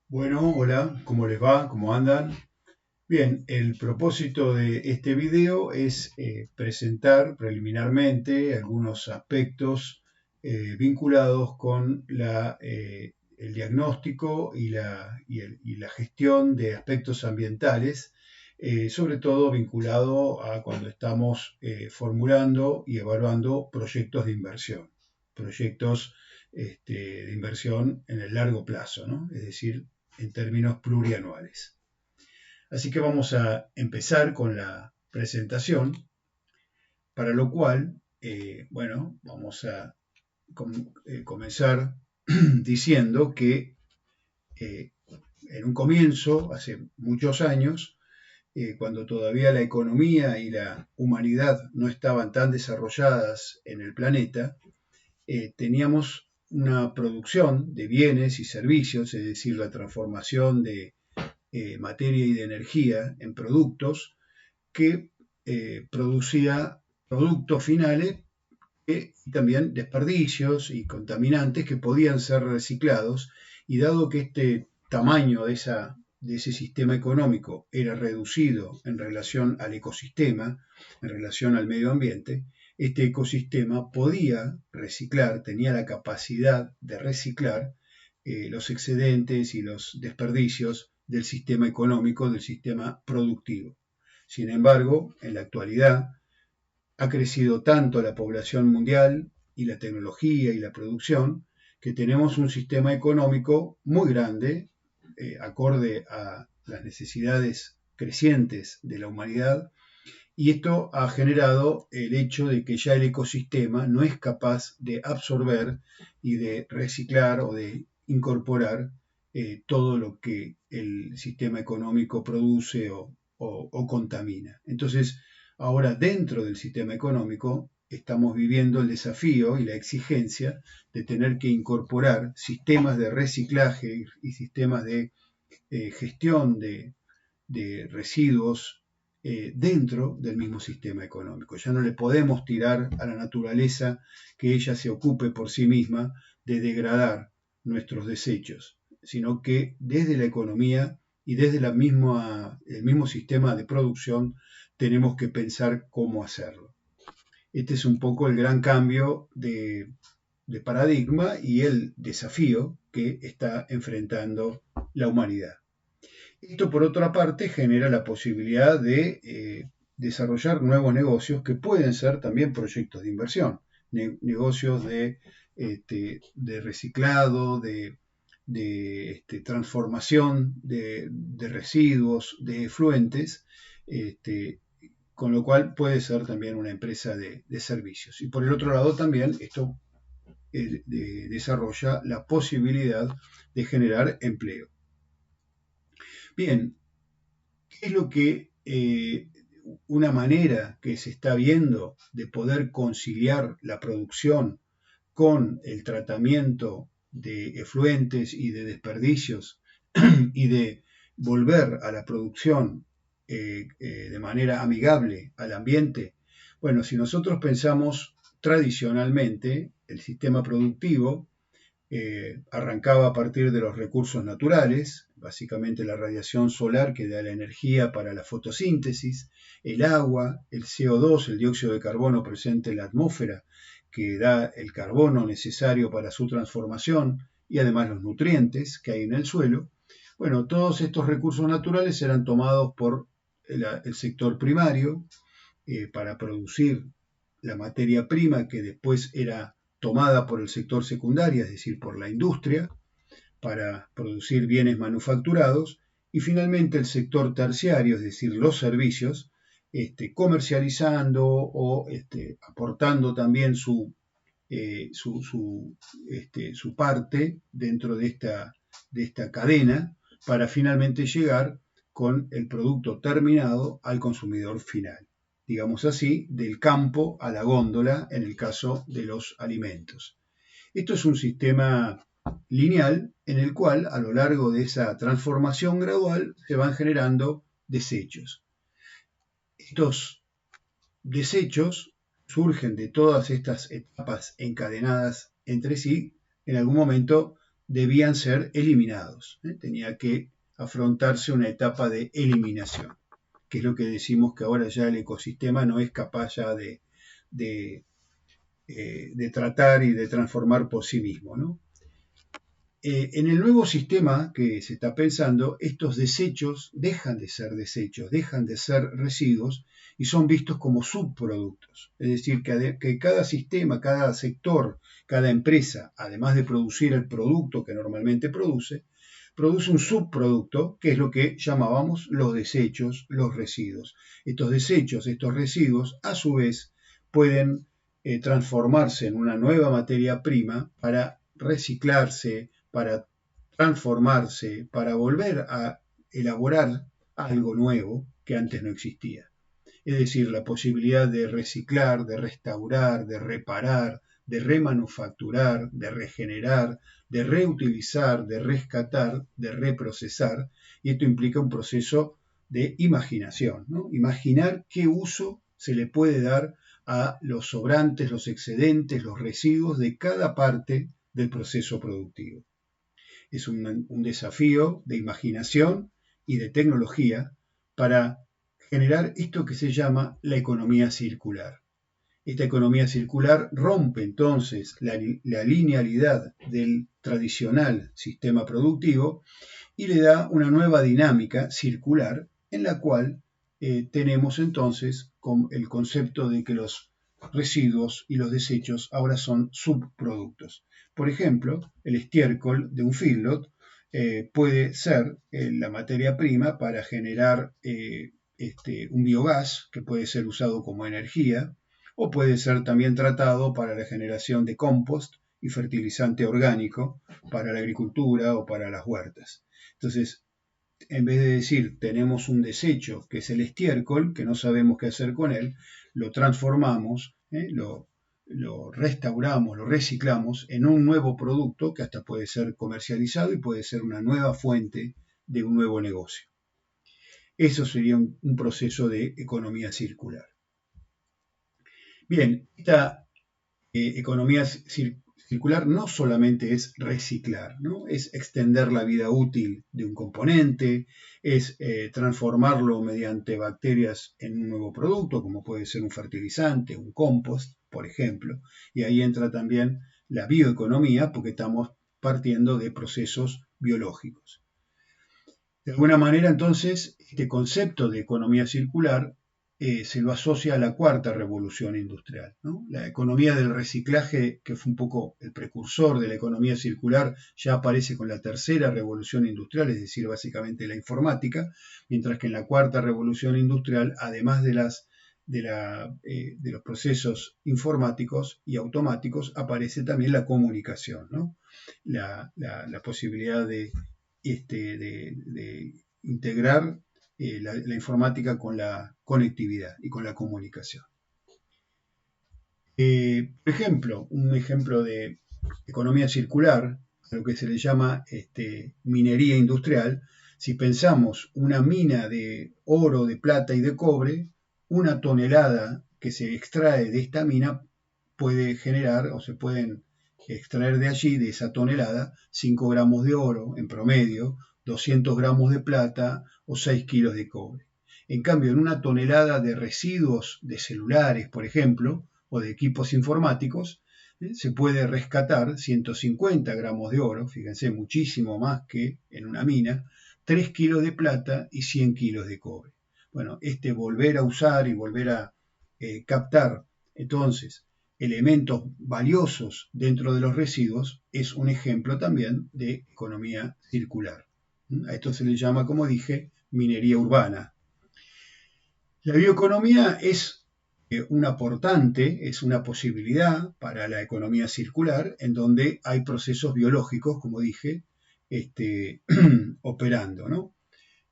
Bueno, hola, ¿cómo les va? ¿Cómo andan? Bien, el propósito de este video es presentar preliminarmente algunos aspectos vinculados con el diagnóstico y la gestión de aspectos ambientales, sobre todo vinculado a cuando estamos formulando y evaluando proyectos de inversión, proyectos de inversión en el largo plazo, ¿no? Es decir, en términos plurianuales. Así que vamos a empezar con la presentación, para lo cual, vamos a comenzar diciendo que eh, en un comienzo, hace muchos años, cuando todavía la economía y la humanidad no estaban tan desarrolladas en el planeta, teníamos una producción de bienes y servicios, es decir, la transformación de materia y de energía en productos que producía productos finales y también desperdicios y contaminantes que podían ser reciclados. Y dado que este tamaño de ese sistema económico era reducido en relación al ecosistema, en relación al medio ambiente, este ecosistema podía reciclar, tenía la capacidad de reciclar los excedentes y los desperdicios del sistema económico, del sistema productivo. Sin embargo, en la actualidad ha crecido tanto la población mundial y la tecnología y la producción que tenemos un sistema económico muy grande, acorde a las necesidades crecientes de la humanidad, y esto ha generado el hecho de que ya el ecosistema no es capaz de absorber y de reciclar o de incorporar todo lo que el sistema económico produce o contamina. Entonces, ahora dentro del sistema económico estamos viviendo el desafío y la exigencia de tener que incorporar sistemas de reciclaje y sistemas de gestión de residuos dentro del mismo sistema económico. Ya no le podemos tirar a la naturaleza que ella se ocupe por sí misma de degradar nuestros desechos, sino que desde la economía y desde el mismo sistema de producción tenemos que pensar cómo hacerlo. Este es un poco el gran cambio de paradigma y el desafío que está enfrentando la humanidad. Esto, por otra parte, genera la posibilidad de desarrollar nuevos negocios que pueden ser también proyectos de inversión, negocios de reciclado, transformación de residuos, de efluentes, con lo cual puede ser también una empresa de servicios. Y por el otro lado también esto desarrolla la posibilidad de generar empleo. Bien, ¿qué es lo que una manera que se está viendo de poder conciliar la producción con el tratamiento de efluentes y de desperdicios y de volver a la producción de manera amigable al ambiente? Bueno, si nosotros pensamos tradicionalmente, el sistema productivo arrancaba a partir de los recursos naturales, básicamente la radiación solar que da la energía para la fotosíntesis, el agua, el CO2, el dióxido de carbono presente en la atmósfera, que da el carbono necesario para su transformación y además los nutrientes que hay en el suelo. Bueno, todos estos recursos naturales eran tomados por el sector primario para producir la materia prima que después era tomada por el sector secundario, es decir, por la industria, para producir bienes manufacturados, y finalmente el sector terciario, es decir, los servicios, comercializando o aportando también su parte dentro de esta cadena para finalmente llegar con el producto terminado al consumidor final, digamos así, del campo a la góndola en el caso de los alimentos. Esto es un sistema lineal en el cual a lo largo de esa transformación gradual se van generando desechos. Estos desechos surgen de todas estas etapas encadenadas entre sí, en algún momento debían ser eliminados. Tenía que afrontarse una etapa de eliminación, que es lo que decimos que ahora ya el ecosistema no es capaz ya de tratar y de transformar por sí mismo, ¿no? En el nuevo sistema que se está pensando, estos desechos dejan de ser desechos, dejan de ser residuos y son vistos como subproductos. Es decir, que cada sistema, cada sector, cada empresa, además de producir el producto que normalmente produce un subproducto, que es lo que llamábamos los desechos, los residuos. Estos desechos, estos residuos, a su vez, pueden transformarse en una nueva materia prima para reciclarse, para transformarse, para volver a elaborar algo nuevo que antes no existía. Es decir, la posibilidad de reciclar, de restaurar, de reparar, de remanufacturar, de regenerar, de reutilizar, de rescatar, de reprocesar, y esto implica un proceso de imaginación, ¿no? Imaginar qué uso se le puede dar a los sobrantes, los excedentes, los residuos de cada parte del proceso productivo. Es un desafío de imaginación y de tecnología para generar esto que se llama la economía circular. Esta economía circular rompe entonces la linealidad del tradicional sistema productivo y le da una nueva dinámica circular en la cual tenemos entonces el concepto de que los residuos y los desechos ahora son subproductos. Por ejemplo, el estiércol de un feedlot puede ser la materia prima para generar un biogás que puede ser usado como energía o puede ser también tratado para la generación de compost y fertilizante orgánico para la agricultura o para las huertas. Entonces, en vez de decir tenemos un desecho que es el estiércol, que no sabemos qué hacer con él, lo transformamos, lo restauramos, lo reciclamos en un nuevo producto que hasta puede ser comercializado y puede ser una nueva fuente de un nuevo negocio. Eso sería un proceso de economía circular. Bien, esta economía circular no solamente es reciclar, ¿no? Es extender la vida útil de un componente, es transformarlo mediante bacterias en un nuevo producto, como puede ser un fertilizante, un compost, por ejemplo. Y ahí entra también la bioeconomía, porque estamos partiendo de procesos biológicos. De alguna manera, entonces, este concepto de economía circular se lo asocia a la cuarta revolución industrial, ¿no? La economía del reciclaje, que fue un poco el precursor de la economía circular, ya aparece con la tercera revolución industrial, es decir, básicamente la informática, mientras que en la cuarta revolución industrial, además de los procesos informáticos y automáticos, aparece también la comunicación, ¿no? La posibilidad de integrar la informática con la conectividad y con la comunicación. Por ejemplo, un ejemplo de economía circular, a lo que se le llama minería industrial, si pensamos una mina de oro, de plata y de cobre, una tonelada que se extrae de esta mina puede generar o se pueden extraer de allí, de esa tonelada, 5 gramos de oro en promedio, 200 gramos de plata o 6 kilos de cobre. En cambio, en una tonelada de residuos de celulares, por ejemplo, o de equipos informáticos, se puede rescatar 150 gramos de oro, fíjense, muchísimo más que en una mina, 3 kilos de plata y 100 kilos de cobre. Bueno, volver a usar y volver a captar, entonces, elementos valiosos dentro de los residuos es un ejemplo también de economía circular. A esto se le llama, como dije, minería urbana. La bioeconomía es un aportante, es una posibilidad para la economía circular en donde hay procesos biológicos, como dije, operando, ¿no?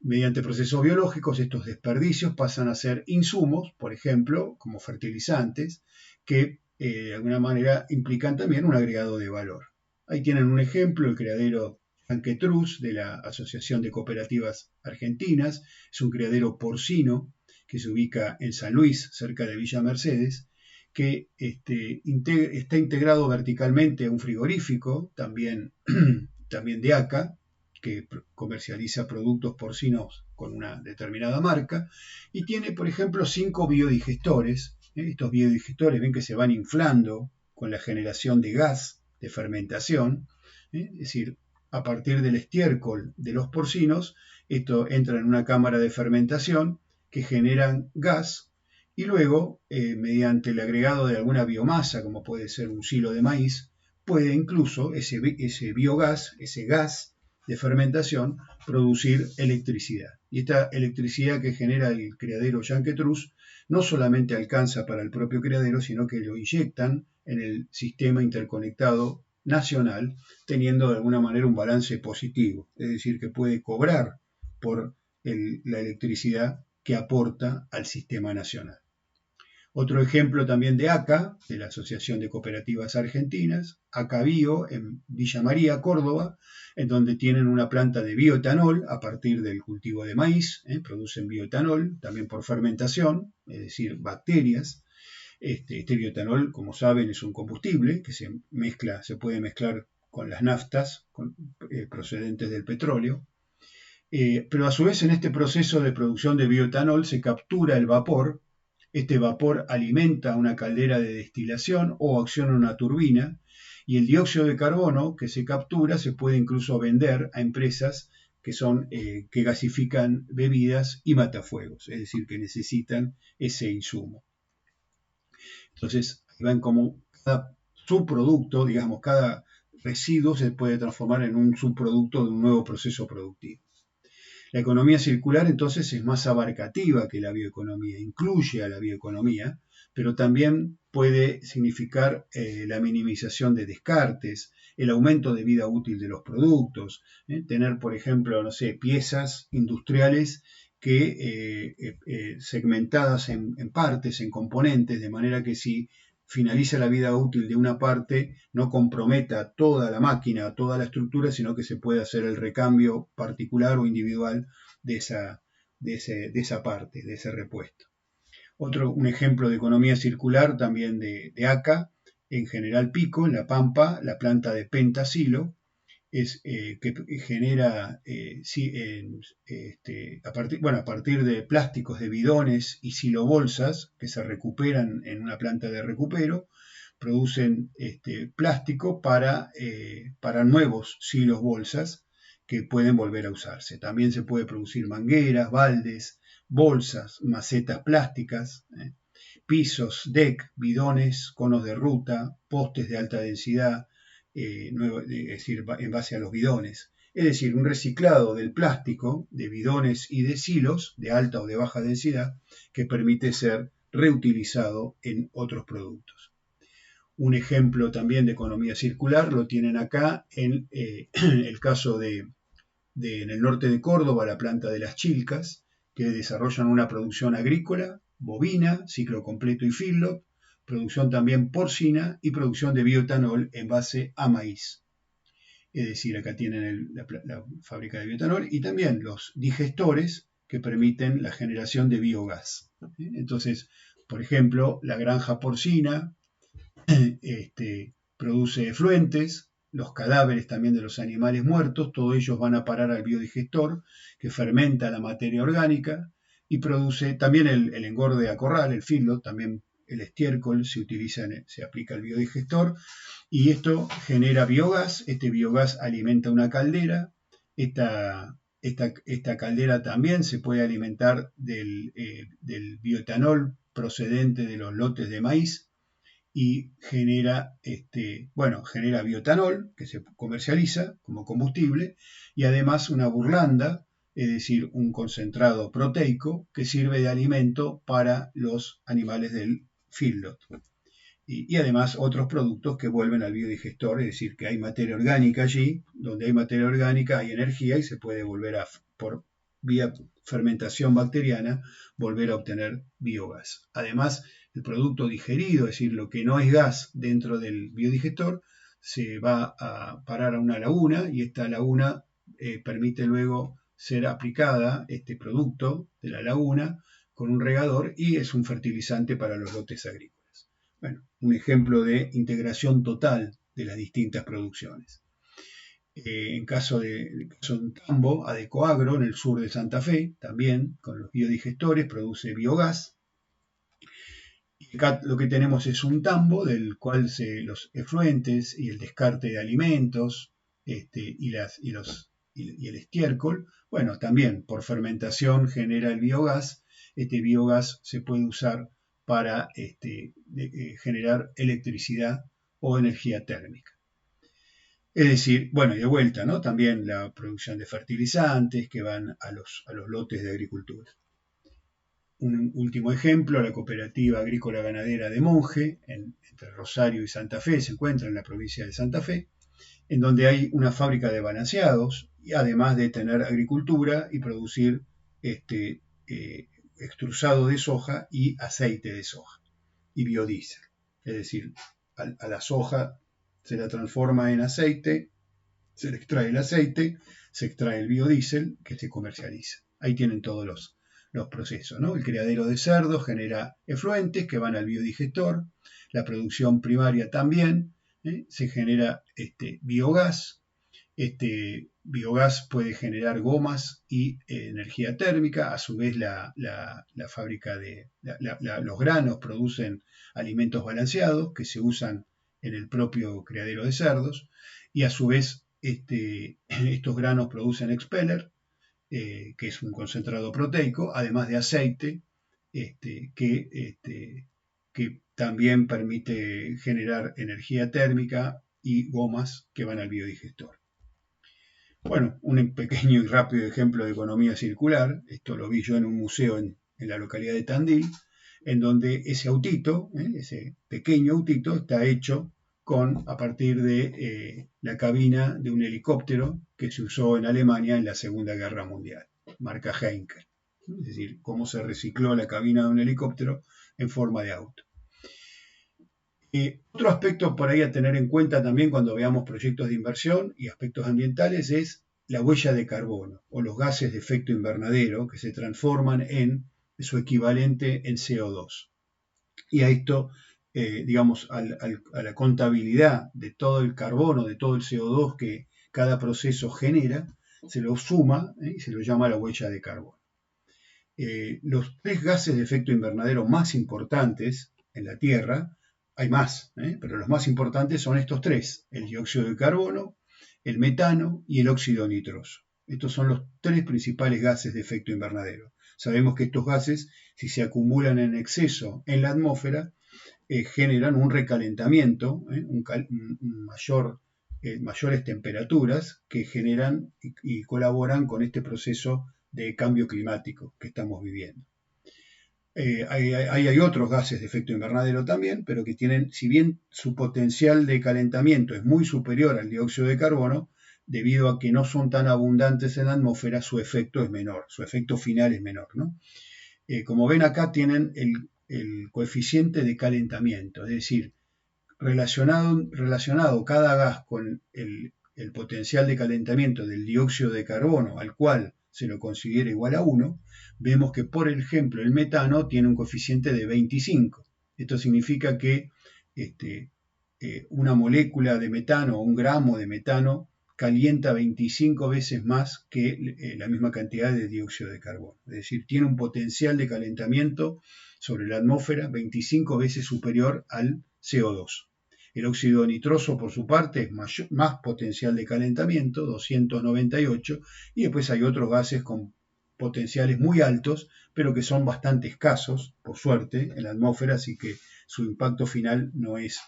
Mediante procesos biológicos, estos desperdicios pasan a ser insumos, por ejemplo, como fertilizantes, que de alguna manera implican también un agregado de valor. Ahí tienen un ejemplo, el criadero Anquetruz de la Asociación de Cooperativas Argentinas. Es un criadero porcino que se ubica en San Luis, cerca de Villa Mercedes, que está integrado verticalmente a un frigorífico, también también de ACA, que comercializa productos porcinos con una determinada marca, y tiene, por ejemplo, 5 biodigestores. Estos biodigestores ven que se van inflando con la generación de gas de fermentación, es decir, a partir del estiércol de los porcinos, esto entra en una cámara de fermentación que generan gas y luego, mediante el agregado de alguna biomasa, como puede ser un silo de maíz, puede incluso ese biogás, ese gas de fermentación, producir electricidad. Y esta electricidad que genera el criadero Yanquetruz no solamente alcanza para el propio criadero, sino que lo inyectan en el sistema interconectado nacional, teniendo de alguna manera un balance positivo, es decir, que puede cobrar por la electricidad que aporta al sistema nacional. Otro ejemplo también de ACA, de la Asociación de Cooperativas Argentinas, ACA Bio, en Villa María, Córdoba, en donde tienen una planta de bioetanol a partir del cultivo de maíz, producen bioetanol, también por fermentación, es decir, bacterias. Este bioetanol, como saben, es un combustible que se puede mezclar con las naftas procedentes del petróleo. Pero a su vez en este proceso de producción de bioetanol se captura el vapor. Este vapor alimenta una caldera de destilación o acciona una turbina, y el dióxido de carbono que se captura se puede incluso vender a empresas que gasifican bebidas y matafuegos, es decir, que necesitan ese insumo. Entonces, ahí ven como cada subproducto, digamos, cada residuo se puede transformar en un subproducto de un nuevo proceso productivo. La economía circular entonces es más abarcativa que la bioeconomía, incluye a la bioeconomía, pero también puede significar la minimización de descartes, el aumento de vida útil de los productos, tener, por ejemplo, no sé, piezas industriales que segmentadas en partes, en componentes, de manera que si finaliza la vida útil de una parte, no comprometa toda la máquina, toda la estructura, sino que se puede hacer el recambio particular o individual de esa parte, de ese repuesto. Un ejemplo de economía circular también de ACA, en General Pico, en La Pampa, la planta de Pentasilo, que genera a partir de plásticos de bidones y silobolsas que se recuperan en una planta de recupero, producen plástico para nuevos silos bolsas que pueden volver a usarse. También se puede producir mangueras, baldes, bolsas, macetas plásticas, pisos, deck, bidones, conos de ruta, postes de alta densidad, es decir, en base a los bidones. Es decir, un reciclado del plástico, de bidones y de silos, de alta o de baja densidad, que permite ser reutilizado en otros productos. Un ejemplo también de economía circular lo tienen acá en el caso en el norte de Córdoba, la planta de Las Chilcas, que desarrollan una producción agrícola, bovina, ciclo completo y feedlot, producción también porcina y producción de bioetanol en base a maíz. Es decir, acá tienen la fábrica de bioetanol y también los digestores que permiten la generación de biogás. Entonces, por ejemplo, la granja porcina produce efluentes, los cadáveres también de los animales muertos, todos ellos van a parar al biodigestor que fermenta la materia orgánica y produce también el engorde a corral, el feedlot, también el estiércol se aplica al biodigestor y esto genera biogás. Este biogás alimenta una caldera. Esta caldera también se puede alimentar del bioetanol procedente de los lotes de maíz y genera bioetanol que se comercializa como combustible y además una burlanda, es decir, un concentrado proteico que sirve de alimento para los animales del feedlot. Y además otros productos que vuelven al biodigestor, es decir, que hay materia orgánica allí, donde hay materia orgánica hay energía y se puede volver por vía fermentación bacteriana, volver a obtener biogás. Además, el producto digerido, es decir, lo que no es gas dentro del biodigestor, se va a parar a una laguna y esta laguna permite luego ser aplicada, este producto de la laguna, con un regador y es un fertilizante para los lotes agrícolas. Bueno, un ejemplo de integración total de las distintas producciones. En caso de un tambo, Adecoagro, en el sur de Santa Fe, también con los biodigestores, produce biogás. Y acá lo que tenemos es un tambo del cual los efluentes y el descarte de alimentos y el estiércol, bueno, también por fermentación genera el biogás. Este biogás se puede usar para generar electricidad o energía térmica. Es decir, bueno, y de vuelta, ¿no? También la producción de fertilizantes que van a los lotes de agricultura. Un último ejemplo, la cooperativa agrícola ganadera de Monje, entre Rosario y Santa Fe, se encuentra en la provincia de Santa Fe, en donde hay una fábrica de balanceados, y además de tener agricultura y producir extrusado de soja y aceite de soja y biodiesel. Es decir, a la soja se la transforma en aceite, se le extrae el aceite, se extrae el biodiesel que se comercializa. Ahí tienen todos los procesos, ¿no? El criadero de cerdos genera efluentes que van al biodigestor, la producción primaria también, se genera biogás. Este biogás puede generar gomas y energía térmica. A su vez, la fábrica los granos producen alimentos balanceados que se usan en el propio criadero de cerdos. Y a su vez, estos granos producen expeller, que es un concentrado proteico, además de aceite, que también permite generar energía térmica y gomas que van al biodigestor. Bueno, un pequeño y rápido ejemplo de economía circular, esto lo vi yo en un museo en la localidad de Tandil, en donde ese autito, ese pequeño autito, está hecho a partir de la cabina de un helicóptero que se usó en Alemania en la Segunda Guerra Mundial, marca Heinkel. Es decir, cómo se recicló la cabina de un helicóptero en forma de auto. Otro aspecto por ahí a tener en cuenta también cuando veamos proyectos de inversión y aspectos ambientales es la huella de carbono o los gases de efecto invernadero que se transforman en su equivalente en CO2. Y a esto, digamos, a la contabilidad de todo el carbono, de todo el CO2 que cada proceso genera, se lo suma y se lo llama la huella de carbono. Los 3 gases de efecto invernadero más importantes en la Tierra, hay más, pero los más importantes son estos 3, el dióxido de carbono, el metano y el óxido nitroso. Estos son los 3 principales gases de efecto invernadero. Sabemos que estos gases, si se acumulan en exceso en la atmósfera, generan un recalentamiento, mayores temperaturas que generan y colaboran con este proceso de cambio climático que estamos viviendo. Hay otros gases de efecto invernadero también, pero que tienen, si bien su potencial de calentamiento es muy superior al dióxido de carbono, debido a que no son tan abundantes en la atmósfera, su efecto es menor, su efecto final es menor, ¿no? Como ven acá tienen el coeficiente de calentamiento, es decir, relacionado cada gas con el potencial de calentamiento del dióxido de carbono, al cual se lo considera igual a 1, vemos que, por ejemplo, el metano tiene un coeficiente de 25. Esto significa que una molécula de metano o un gramo de metano calienta 25 veces más que la misma cantidad de dióxido de carbono. Es decir, tiene un potencial de calentamiento sobre la atmósfera 25 veces superior al CO2. El óxido nitroso, por su parte, es más potencial de calentamiento, 298, y después hay otros gases con potenciales muy altos, pero que son bastante escasos, por suerte, en la atmósfera, así que su impacto final no es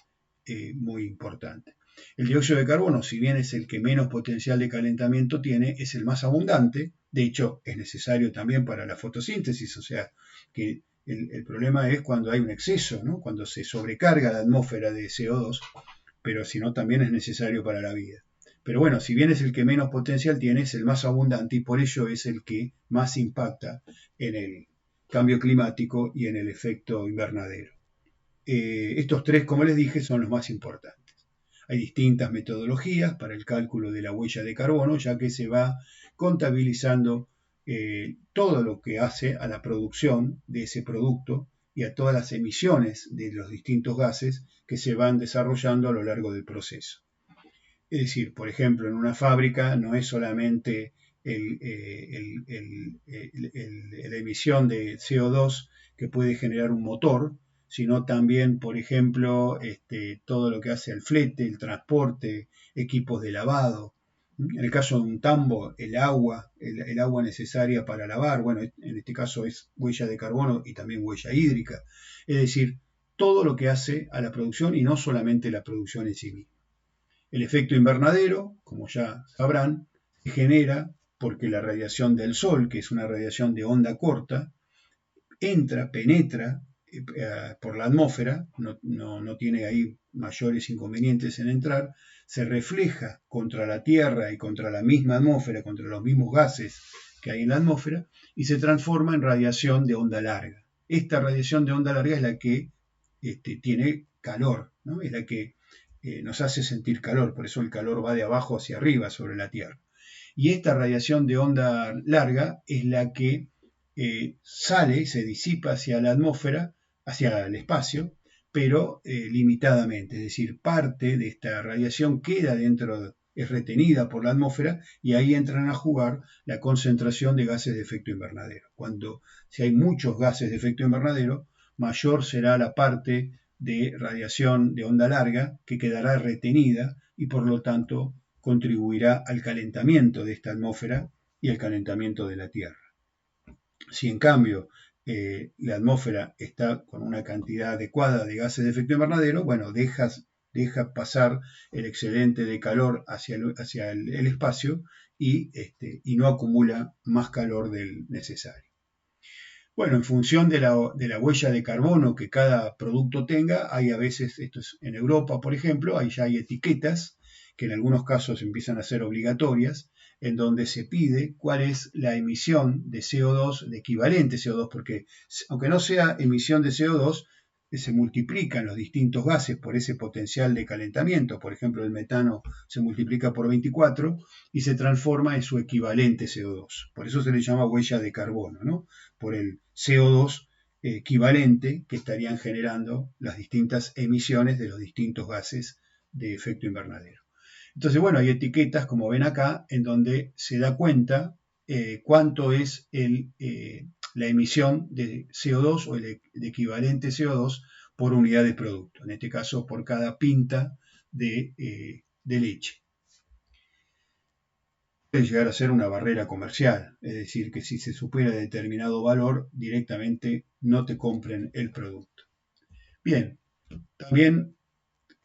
muy importante. El dióxido de carbono, si bien es el que menos potencial de calentamiento tiene, es el más abundante, de hecho es necesario también para la fotosíntesis, o sea que el problema es cuando hay un exceso, ¿no? Cuando se sobrecarga la atmósfera de CO2, pero si no también es necesario para la vida. Pero bueno, si bien es el que menos potencial tiene, es el más abundante y por ello es el que más impacta en el cambio climático y en el efecto invernadero. Estos 3, como les dije, son los más importantes. Hay distintas metodologías para el cálculo de la huella de carbono, ya que se va contabilizando todo lo que hace a la producción de ese producto y a todas las emisiones de los distintos gases que se van desarrollando a lo largo del proceso. Es decir, por ejemplo, en una fábrica no es solamente la emisión de CO2 que puede generar un motor, sino también, por ejemplo, todo lo que hace el flete, el transporte, equipos de lavado. En el caso de un tambo, el agua necesaria para lavar, bueno, en este caso es huella de carbono y también huella hídrica. Es decir, todo lo que hace a la producción y no solamente la producción en sí misma. El efecto invernadero, como ya sabrán, se genera porque la radiación del Sol, que es una radiación de onda corta, penetra por la atmósfera, no tiene ahí mayores inconvenientes en entrar, se refleja contra la Tierra y contra la misma atmósfera, contra los mismos gases que hay en la atmósfera, y se transforma en radiación de onda larga. Esta radiación de onda larga es la que tiene calor, ¿no? Es la que nos hace sentir calor, por eso el calor va de abajo hacia arriba sobre la Tierra. Y esta radiación de onda larga es la que sale, se disipa hacia la atmósfera, hacia el espacio, pero limitadamente, es decir, parte de esta radiación queda dentro, es retenida por la atmósfera y ahí entran a jugar la concentración de gases de efecto invernadero. Si hay muchos gases de efecto invernadero, mayor será la parte de radiación de onda larga que quedará retenida y por lo tanto contribuirá al calentamiento de esta atmósfera y al calentamiento de la Tierra. Si en cambio la atmósfera está con una cantidad adecuada de gases de efecto invernadero, bueno, deja pasar el excedente de calor hacia el espacio y no acumula más calor del necesario. Bueno, en función de la huella de carbono que cada producto tenga, hay a veces, esto es en Europa, por ejemplo, ahí ya hay etiquetas que en algunos casos empiezan a ser obligatorias, en donde se pide cuál es la emisión de CO2, de equivalente CO2, porque aunque no sea emisión de CO2, se multiplican los distintos gases por ese potencial de calentamiento. Por ejemplo, el metano se multiplica por 24 y se transforma en su equivalente CO2. Por eso se le llama huella de carbono, ¿no? Por el CO2 equivalente que estarían generando las distintas emisiones de los distintos gases de efecto invernadero. Entonces, bueno, hay etiquetas, como ven acá, en donde se da cuenta cuánto es la emisión de CO2 o el equivalente CO2 por unidad de producto, en este caso por cada pinta de leche. Puede llegar a ser una barrera comercial, es decir, que si se supera determinado valor, directamente no te compren el producto. Bien, también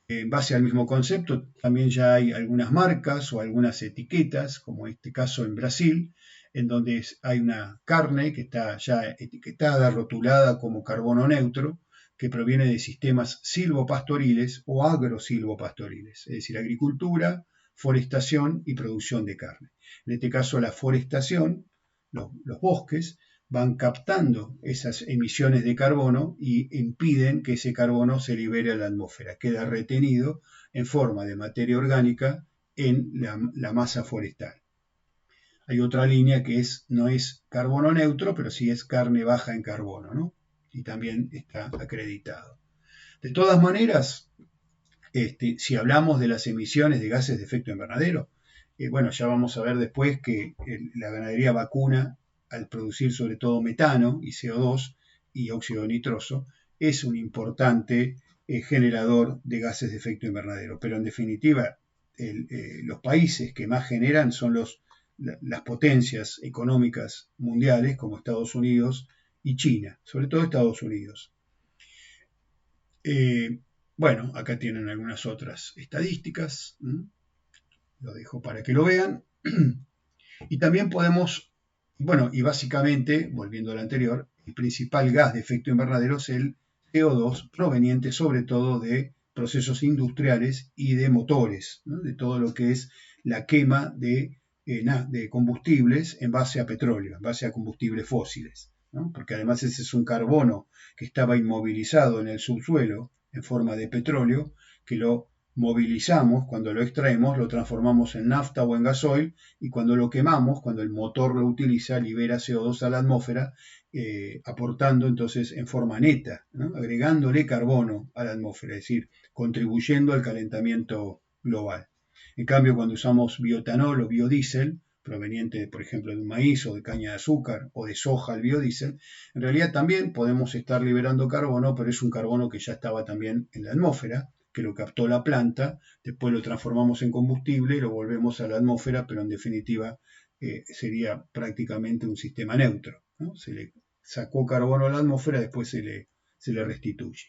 en base al mismo concepto, también ya hay algunas marcas o algunas etiquetas, como en este caso en Brasil, en donde hay una carne que está ya etiquetada, rotulada como carbono neutro, que proviene de sistemas silvopastoriles o agrosilvopastoriles, es decir, agricultura, forestación y producción de carne. En este caso, la forestación, los bosques, van captando esas emisiones de carbono y impiden que ese carbono se libere a la atmósfera. Queda retenido en forma de materia orgánica en la masa forestal. Hay otra línea que no es carbono neutro, pero sí es carne baja en carbono, ¿no? Y también está acreditado. De todas maneras, si hablamos de las emisiones de gases de efecto invernadero, bueno, ya vamos a ver después que la ganadería vacuna, al producir sobre todo metano y CO2 y óxido nitroso, es un importante generador de gases de efecto invernadero. Pero en definitiva, los países que más generan son las potencias económicas mundiales como Estados Unidos y China, sobre todo Estados Unidos. Bueno, acá tienen algunas otras estadísticas, lo dejo para que lo vean. Y también podemos, bueno, y básicamente, volviendo al anterior, el principal gas de efecto invernadero es el CO2, proveniente sobre todo de procesos industriales y de motores, ¿no? De todo lo que es la quema de combustibles en base a petróleo, en base a combustibles fósiles, ¿no? Porque además ese es un carbono que estaba inmovilizado en el subsuelo en forma de petróleo, que lo movilizamos, cuando lo extraemos, lo transformamos en nafta o en gasoil, y cuando lo quemamos, cuando el motor lo utiliza, libera CO2 a la atmósfera, aportando entonces en forma neta, ¿no? Agregándole carbono a la atmósfera, es decir, contribuyendo al calentamiento global. En cambio, cuando usamos bioetanol o biodiesel, proveniente, por ejemplo, de un maíz o de caña de azúcar o de soja, el biodiesel, en realidad también podemos estar liberando carbono, pero es un carbono que ya estaba también en la atmósfera, que lo captó la planta, después lo transformamos en combustible y lo volvemos a la atmósfera, pero en definitiva sería prácticamente un sistema neutro, ¿no? Se le sacó carbono a la atmósfera, después se le restituye.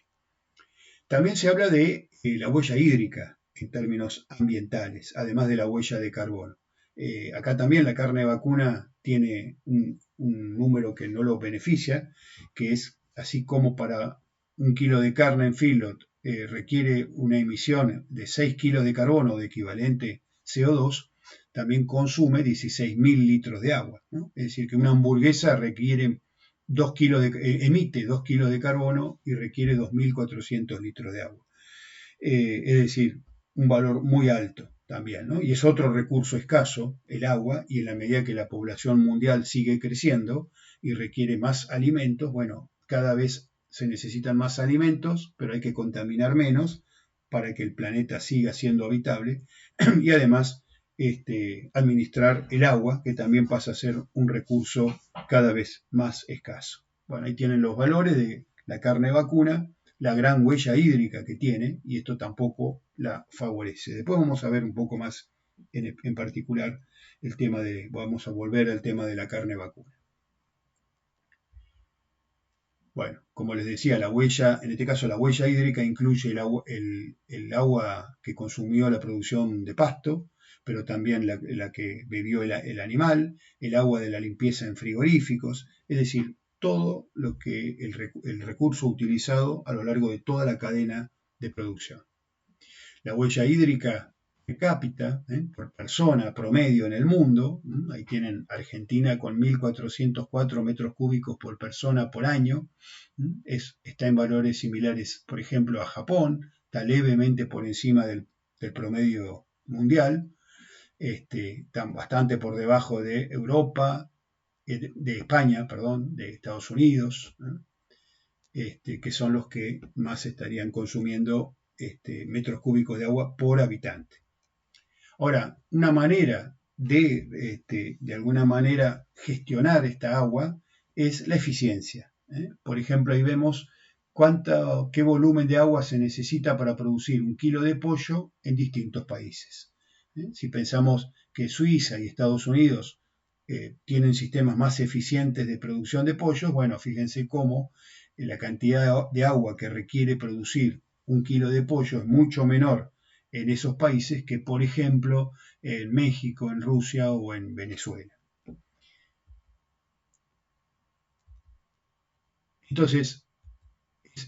También se habla de la huella hídrica en términos ambientales, además de la huella de carbono. Acá también la carne vacuna tiene un número que no lo beneficia, que es así como para un kilo de carne en feedlot requiere una emisión de 6 kilos de carbono de equivalente CO2, también consume 16.000 litros de agua, ¿no? Es decir, que una hamburguesa requiere 2 kilos emite 2 kilos de carbono y requiere 2.400 litros de agua. Es decir, un valor muy alto también, ¿no? Y es otro recurso escaso, el agua, y en la medida que la población mundial sigue creciendo y requiere más alimentos, bueno, cada vez se necesitan más alimentos, pero hay que contaminar menos para que el planeta siga siendo habitable y además administrar el agua, que también pasa a ser un recurso cada vez más escaso. Bueno, ahí tienen los valores de la carne vacuna, la gran huella hídrica que tiene, y esto tampoco la favorece. Después vamos a ver un poco más en particular el tema vamos a volver al tema de la carne vacuna. Bueno, como les decía, la huella, en este caso la huella hídrica incluye el agua que consumió la producción de pasto, pero también la que bebió el animal, el agua de la limpieza en frigoríficos, es decir, todo lo que el recurso utilizado a lo largo de toda la cadena de producción. La huella hídrica per cápita, por persona promedio en el mundo, ahí tienen Argentina con 1.404 metros cúbicos por persona por año, está en valores similares, por ejemplo, a Japón, está levemente por encima del promedio mundial, están bastante por debajo de Europa, de España, perdón, de Estados Unidos, que son los que más estarían consumiendo metros cúbicos de agua por habitante. Ahora, una manera de alguna manera gestionar esta agua es la eficiencia. Por ejemplo, ahí vemos qué volumen de agua se necesita para producir un kilo de pollo en distintos países. Si pensamos que Suiza y Estados Unidos tienen sistemas más eficientes de producción de pollos, bueno, fíjense cómo la cantidad de agua que requiere producir un kilo de pollo es mucho menor en esos países que, por ejemplo, en México, en Rusia o en Venezuela. Entonces,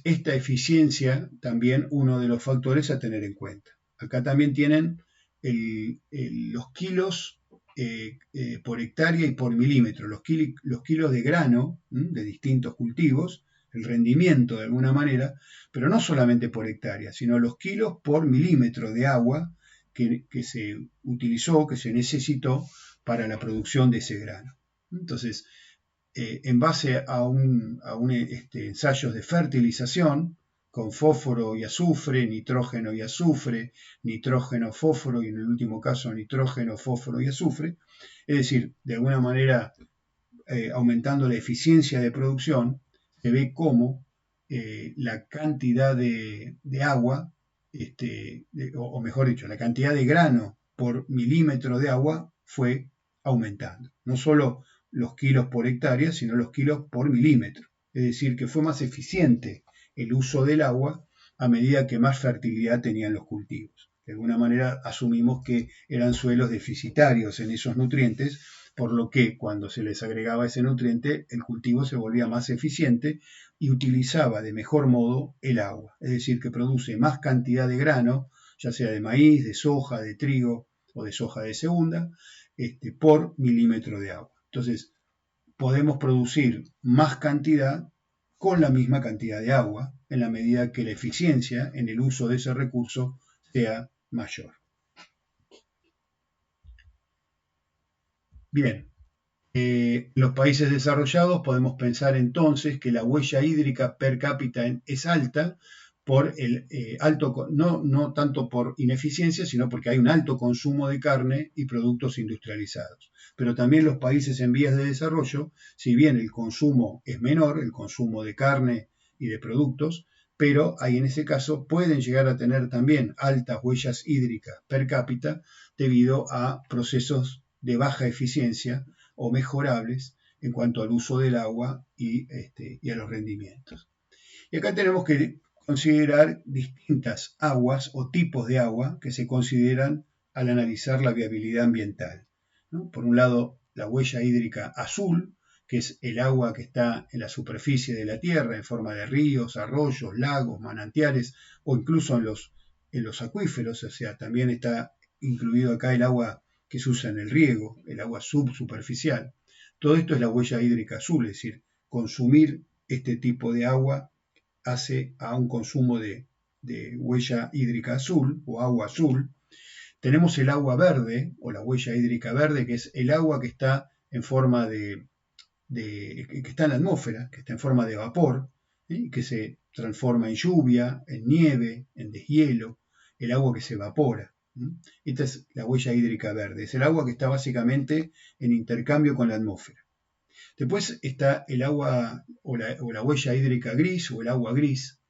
esta eficiencia también uno de los factores a tener en cuenta. Acá también tienen los kilos por hectárea y por milímetro, los kilos de grano de distintos cultivos, el rendimiento de alguna manera, pero no solamente por hectárea, sino los kilos por milímetro de agua que se utilizó, que se necesitó para la producción de ese grano. Entonces, en base a ensayos de fertilización con fósforo y azufre, nitrógeno y azufre, nitrógeno, fósforo y en el último caso nitrógeno, fósforo y azufre, es decir, de alguna manera aumentando la eficiencia de producción, se ve cómo la cantidad de agua, o mejor dicho, la cantidad de grano por milímetro de agua fue aumentando. No solo los kilos por hectárea, sino los kilos por milímetro. Es decir, que fue más eficiente el uso del agua a medida que más fertilidad tenían los cultivos. De alguna manera asumimos que eran suelos deficitarios en esos nutrientes, por lo que cuando se les agregaba ese nutriente, el cultivo se volvía más eficiente y utilizaba de mejor modo el agua. Es decir, que produce más cantidad de grano, ya sea de maíz, de soja, de trigo o de soja de segunda, por milímetro de agua. Entonces, podemos producir más cantidad con la misma cantidad de agua, en la medida que la eficiencia en el uso de ese recurso sea mayor. Bien, en los países desarrollados podemos pensar entonces que la huella hídrica per cápita es alta por el no tanto por ineficiencia, sino porque hay un alto consumo de carne y productos industrializados. Pero también los países en vías de desarrollo, si bien el consumo es menor, el consumo de carne y de productos, pero ahí en ese caso pueden llegar a tener también altas huellas hídricas per cápita debido a procesos de baja eficiencia o mejorables en cuanto al uso del agua y a los rendimientos. Y acá tenemos que considerar distintas aguas o tipos de agua que se consideran al analizar la viabilidad ambiental, ¿no? Por un lado, la huella hídrica azul, que es el agua que está en la superficie de la Tierra en forma de ríos, arroyos, lagos, manantiales o incluso en los acuíferos, o sea, también está incluido acá el agua que se usa en el riego, el agua subsuperficial. Todo esto es la huella hídrica azul, es decir, consumir este tipo de agua hace a un consumo de huella hídrica azul o agua azul. Tenemos el agua verde o la huella hídrica verde, que es el agua que está en forma que está en la atmósfera, que está en forma de vapor, ¿sí? Que se transforma en lluvia, en nieve, en deshielo, el agua que se evapora. Esta es la huella hídrica verde, es el agua que está básicamente en intercambio con la atmósfera. Después está el agua o la huella hídrica gris o el agua gris,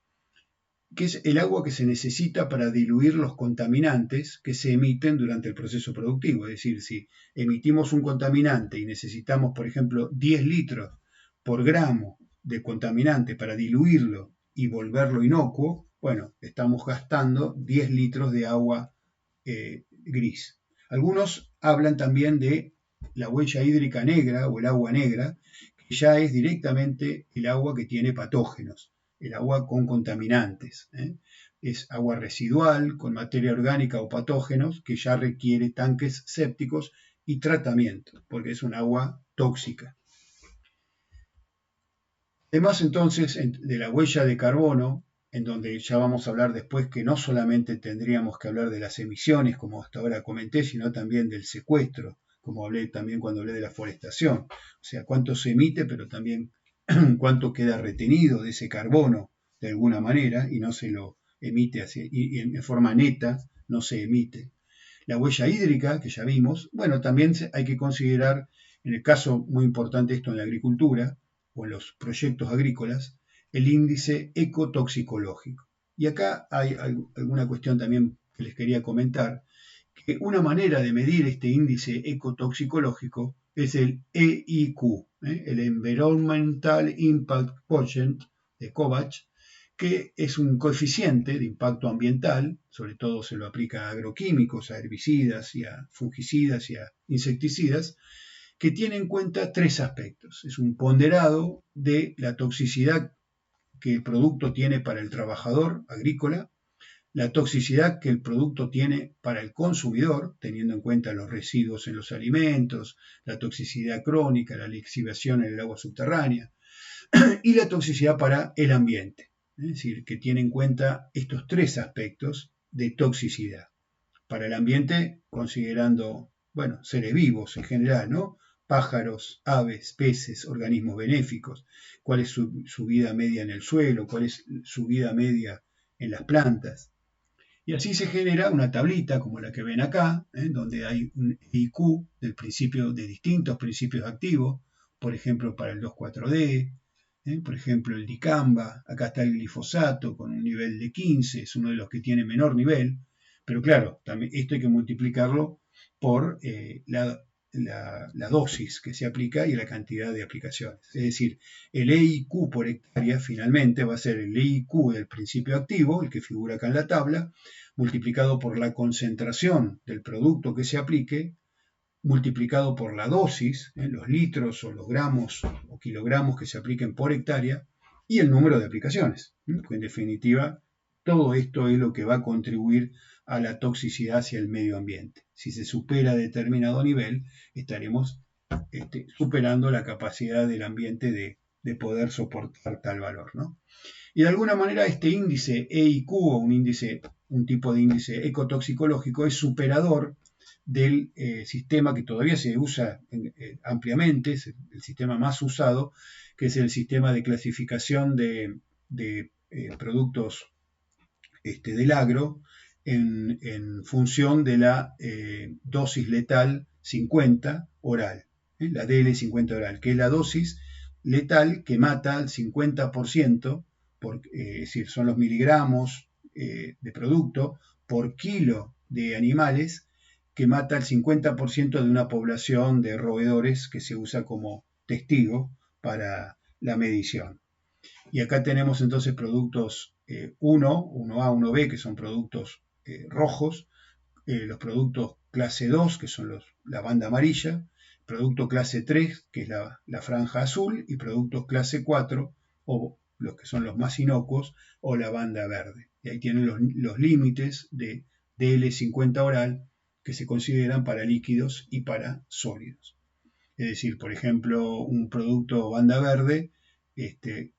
que es el agua que se necesita para diluir los contaminantes que se emiten durante el proceso productivo. Es decir, si emitimos un contaminante y necesitamos, por ejemplo, 10 litros por gramo de contaminante para diluirlo y volverlo inocuo, bueno, estamos gastando 10 litros de agua gris. Algunos hablan también de la huella hídrica negra o el agua negra, que ya es directamente el agua que tiene patógenos, el agua con contaminantes. Es agua residual, con materia orgánica o patógenos, que ya requiere tanques sépticos y tratamiento, porque es un agua tóxica. Además, entonces, de la huella de carbono, en donde ya vamos a hablar después que no solamente tendríamos que hablar de las emisiones, como hasta ahora comenté, sino también del secuestro, como hablé también cuando hablé de la forestación. O sea, cuánto se emite, pero también cuánto queda retenido de ese carbono de alguna manera y no se lo emite y en forma neta, no se emite. La huella hídrica, que ya vimos, bueno, también hay que considerar, en el caso muy importante esto en la agricultura o en los proyectos agrícolas, el índice ecotoxicológico. Y acá hay alguna cuestión también que les quería comentar, que una manera de medir este índice ecotoxicológico es el EIQ, el Environmental Impact Quotient de Kovacs, que es un coeficiente de impacto ambiental, sobre todo se lo aplica a agroquímicos, a herbicidas y a fungicidas y a insecticidas, que tiene en cuenta tres aspectos. Es un ponderado de la toxicidad que el producto tiene para el trabajador agrícola, la toxicidad que el producto tiene para el consumidor, teniendo en cuenta los residuos en los alimentos, la toxicidad crónica, la lixiviación en el agua subterránea, y la toxicidad para el ambiente. Es decir, que tiene en cuenta estos tres aspectos de toxicidad. Para el ambiente, considerando, bueno, seres vivos en general, ¿no? Pájaros, aves, peces, organismos benéficos, cuál es su vida media en el suelo, cuál es su vida media en las plantas. Y así se genera una tablita como la que ven acá, donde hay un IQ de distintos principios activos, por ejemplo, para el 2,4-D, por ejemplo, el dicamba, acá está el glifosato con un nivel de 15, es uno de los que tiene menor nivel, pero claro, también esto hay que multiplicarlo por la dosis que se aplica y la cantidad de aplicaciones. Es decir, el EIQ por hectárea finalmente va a ser el EIQ del principio activo, el que figura acá en la tabla, multiplicado por la concentración del producto que se aplique, multiplicado por la dosis, los litros o los gramos o kilogramos que se apliquen por hectárea, y el número de aplicaciones. En definitiva, todo esto es lo que va a contribuir a la toxicidad hacia el medio ambiente. Si se supera determinado nivel, estaremos superando la capacidad del ambiente de poder soportar tal valor, ¿no? Y de alguna manera este índice EIQ o un tipo de índice ecotoxicológico es superador del sistema que todavía se usa ampliamente, es el sistema más usado, que es el sistema de clasificación de productos del agro en función de la dosis letal 50 oral, la DL50 oral, que es la dosis letal que mata al 50%, es decir, son los miligramos de producto por kilo de animales que mata al 50% de una población de roedores que se usa como testigo para la medición. Y acá tenemos entonces productos 1A, 1B, que son productos rojos, los productos clase 2, que son la banda amarilla, producto clase 3, que es la franja azul, y productos clase 4, o los que son los más inocuos, o la banda verde. Y ahí tienen los límites de DL50 oral que se consideran para líquidos y para sólidos. Es decir, por ejemplo, un producto banda verde se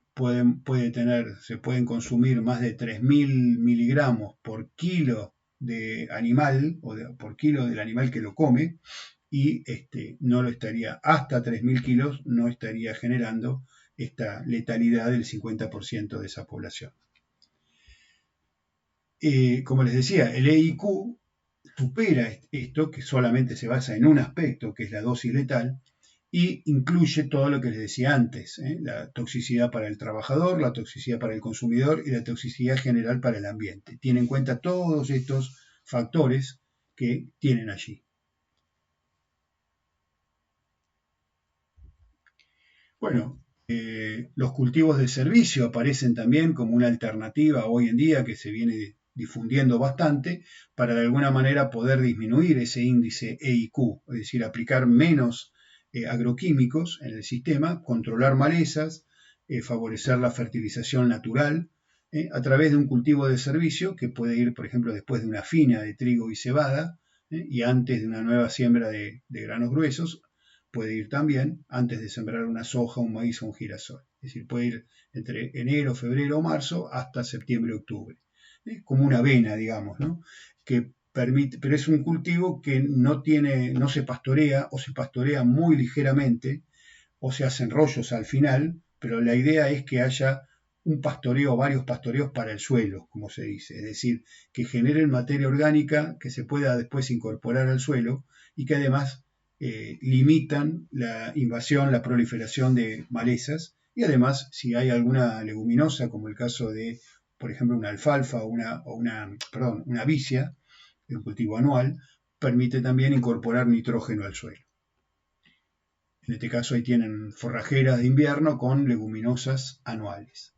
pueden consumir más de 3.000 miligramos por kilo de animal por kilo del animal que lo come y no lo estaría, hasta 3.000 kilos no estaría generando esta letalidad del 50% de esa población. Como les decía, el EIQ supera esto, que solamente se basa en un aspecto, que es la dosis letal, y incluye todo lo que les decía antes, la toxicidad para el trabajador, la toxicidad para el consumidor y la toxicidad general para el ambiente. Tiene en cuenta todos estos factores que tienen allí. Bueno, los cultivos de servicio aparecen también como una alternativa hoy en día que se viene difundiendo bastante para de alguna manera poder disminuir ese índice EIQ, es decir, aplicar menos agroquímicos en el sistema, controlar malezas, favorecer la fertilización natural a través de un cultivo de servicio que puede ir, por ejemplo, después de una fina de trigo y cebada y antes de una nueva siembra de granos gruesos, puede ir también antes de sembrar una soja, un maíz o un girasol. Es decir, puede ir entre enero, febrero o marzo hasta septiembre, octubre. Como una avena, digamos, ¿no? Que permite, pero es un cultivo que no se pastorea o se pastorea muy ligeramente o se hacen rollos al final, pero la idea es que haya un pastoreo, varios pastoreos para el suelo, como se dice, es decir, que generen materia orgánica que se pueda después incorporar al suelo y que además limitan la invasión, la proliferación de malezas y además si hay alguna leguminosa, como el caso de, por ejemplo, una alfalfa o una vicia, un cultivo anual, permite también incorporar nitrógeno al suelo. En este caso ahí tienen forrajeras de invierno con leguminosas anuales.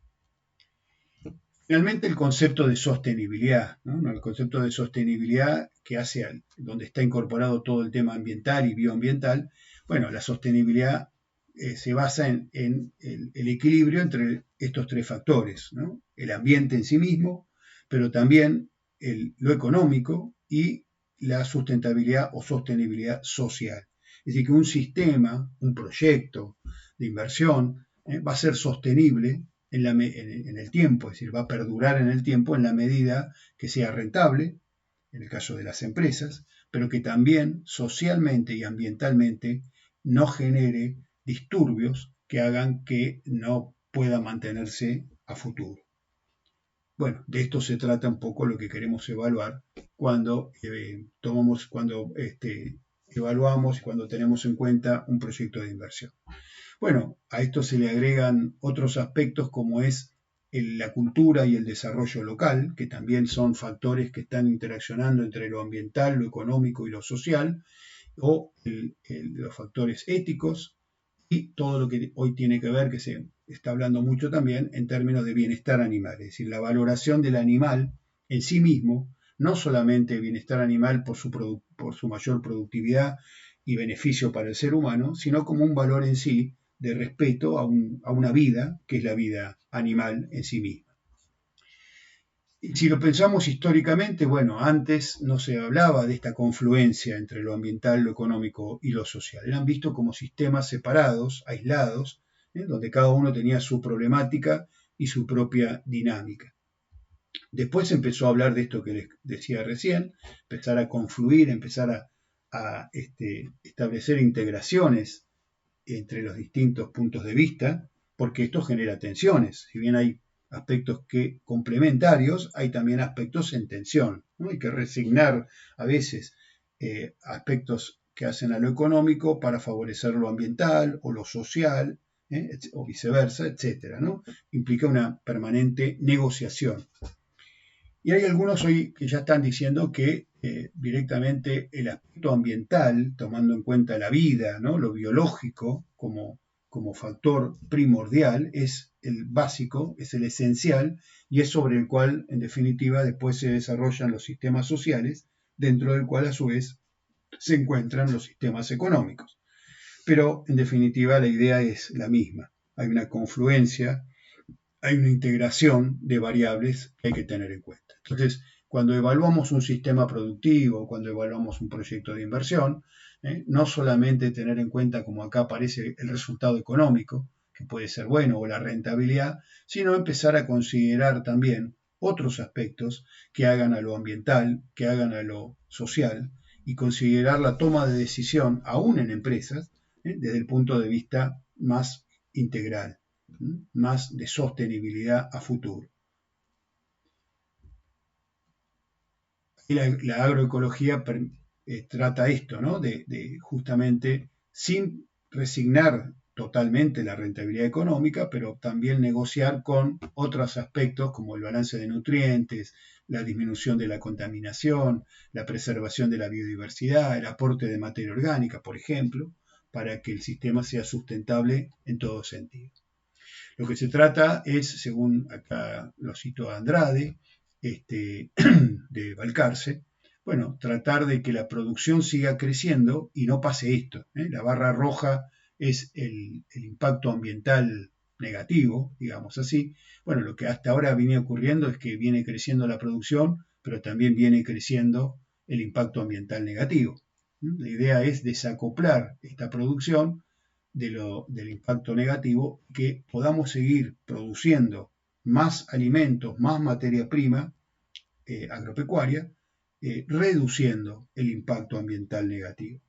Finalmente el concepto de sostenibilidad, ¿no? El concepto de sostenibilidad que hace donde está incorporado todo el tema ambiental y bioambiental. Bueno, la sostenibilidad se basa en el equilibrio entre estos tres factores, ¿no? El ambiente en sí mismo, pero también lo económico y la sustentabilidad o sostenibilidad social. Es decir, que un sistema, un proyecto de inversión va a ser sostenible en el tiempo, es decir, va a perdurar en el tiempo en la medida que sea rentable, en el caso de las empresas, pero que también socialmente y ambientalmente no genere disturbios que hagan que no pueda mantenerse a futuro. Bueno, de esto se trata un poco lo que queremos evaluar cuando evaluamos y cuando tenemos en cuenta un proyecto de inversión. Bueno, a esto se le agregan otros aspectos como es la cultura y el desarrollo local, que también son factores que están interaccionando entre lo ambiental, lo económico y lo social, o los factores éticos y todo lo que hoy tiene que ver, que se está hablando mucho también en términos de bienestar animal, es decir, la valoración del animal en sí mismo, no solamente bienestar animal por su mayor productividad y beneficio para el ser humano, sino como un valor en sí de respeto a una vida, que es la vida animal en sí misma. Y si lo pensamos históricamente, bueno, antes no se hablaba de esta confluencia entre lo ambiental, lo económico y lo social. Eran vistos como sistemas separados, aislados, donde cada uno tenía su problemática y su propia dinámica. Después se empezó a hablar de esto que les decía recién, empezar a confluir, empezar a establecer integraciones entre los distintos puntos de vista, porque esto genera tensiones. Si bien hay aspectos que complementarios, hay también aspectos en tensión, ¿no? Hay que resignar a veces aspectos que hacen a lo económico para favorecer lo ambiental o lo social, o viceversa, etcétera, ¿no? Implica una permanente negociación. Y hay algunos hoy que ya están diciendo que directamente el aspecto ambiental, tomando en cuenta la vida, ¿no? Lo biológico como factor primordial, es el básico, es el esencial, y es sobre el cual, en definitiva, después se desarrollan los sistemas sociales, dentro del cual, a su vez, se encuentran los sistemas económicos. Pero, en definitiva, la idea es la misma. Hay una confluencia, hay una integración de variables que hay que tener en cuenta. Entonces, cuando evaluamos un sistema productivo, cuando evaluamos un proyecto de inversión, no solamente tener en cuenta, como acá aparece, el resultado económico, que puede ser bueno, o la rentabilidad, sino empezar a considerar también otros aspectos que hagan a lo ambiental, que hagan a lo social, y considerar la toma de decisión, aún en empresas, desde el punto de vista más integral, más de sostenibilidad a futuro. Y la agroecología trata esto, ¿no? De justamente, sin resignar totalmente la rentabilidad económica, pero también negociar con otros aspectos como el balance de nutrientes, la disminución de la contaminación, la preservación de la biodiversidad, el aporte de materia orgánica, por ejemplo, para que el sistema sea sustentable en todo sentido. Lo que se trata es, según acá lo cito a Andrade, de Balcarce, bueno, tratar de que la producción siga creciendo y no pase esto. La barra roja es el impacto ambiental negativo, digamos así. Bueno, lo que hasta ahora viene ocurriendo es que viene creciendo la producción, pero también viene creciendo el impacto ambiental negativo. La idea es desacoplar esta producción del impacto negativo, que podamos seguir produciendo más alimentos, más materia prima agropecuaria, reduciendo el impacto ambiental negativo.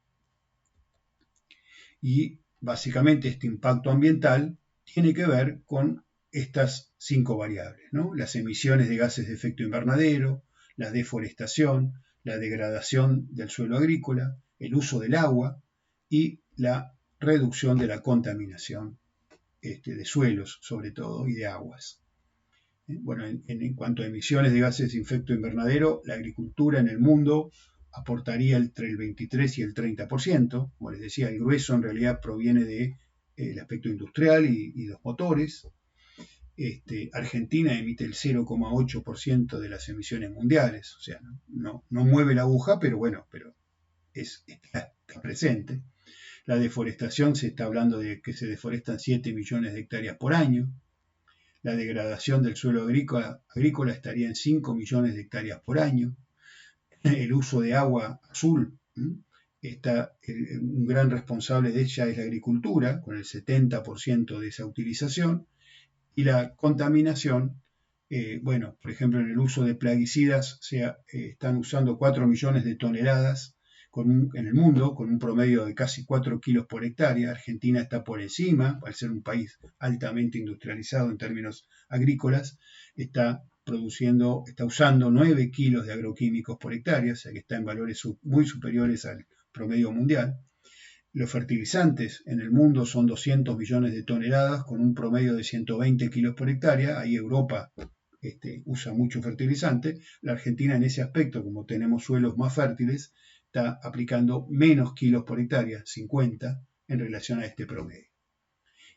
Y básicamente este impacto ambiental tiene que ver con estas 5 variables, ¿no? Las emisiones de gases de efecto invernadero, la deforestación, la degradación del suelo agrícola, el uso del agua y la reducción de la contaminación de suelos, sobre todo, y de aguas. Bueno, en cuanto a emisiones de gases de efecto invernadero, la agricultura en el mundo aportaría entre el 23 y el 30%. Como les decía, el grueso en realidad proviene del aspecto industrial y los motores. Argentina emite el 0,8% de las emisiones mundiales, o sea, no mueve la aguja, pero bueno, está presente. La deforestación, se está hablando de que se deforestan 7 millones de hectáreas por año. La degradación del suelo agrícola estaría en 5 millones de hectáreas por año. El uso de agua azul, un gran responsable de ella es la agricultura, con el 70% de esa utilización. Y la contaminación, bueno, por ejemplo, en el uso de plaguicidas están usando 4 millones de toneladas en el mundo, con un promedio de casi 4 kilos por hectárea. Argentina está por encima, al ser un país altamente industrializado en términos agrícolas, está usando 9 kilos de agroquímicos por hectárea, o sea que está en valores muy superiores al promedio mundial. Los fertilizantes en el mundo son 200 millones de toneladas, con un promedio de 120 kilos por hectárea. Ahí Europa usa mucho fertilizante. La Argentina, en ese aspecto, como tenemos suelos más fértiles, está aplicando menos kilos por hectárea, 50, en relación a este promedio.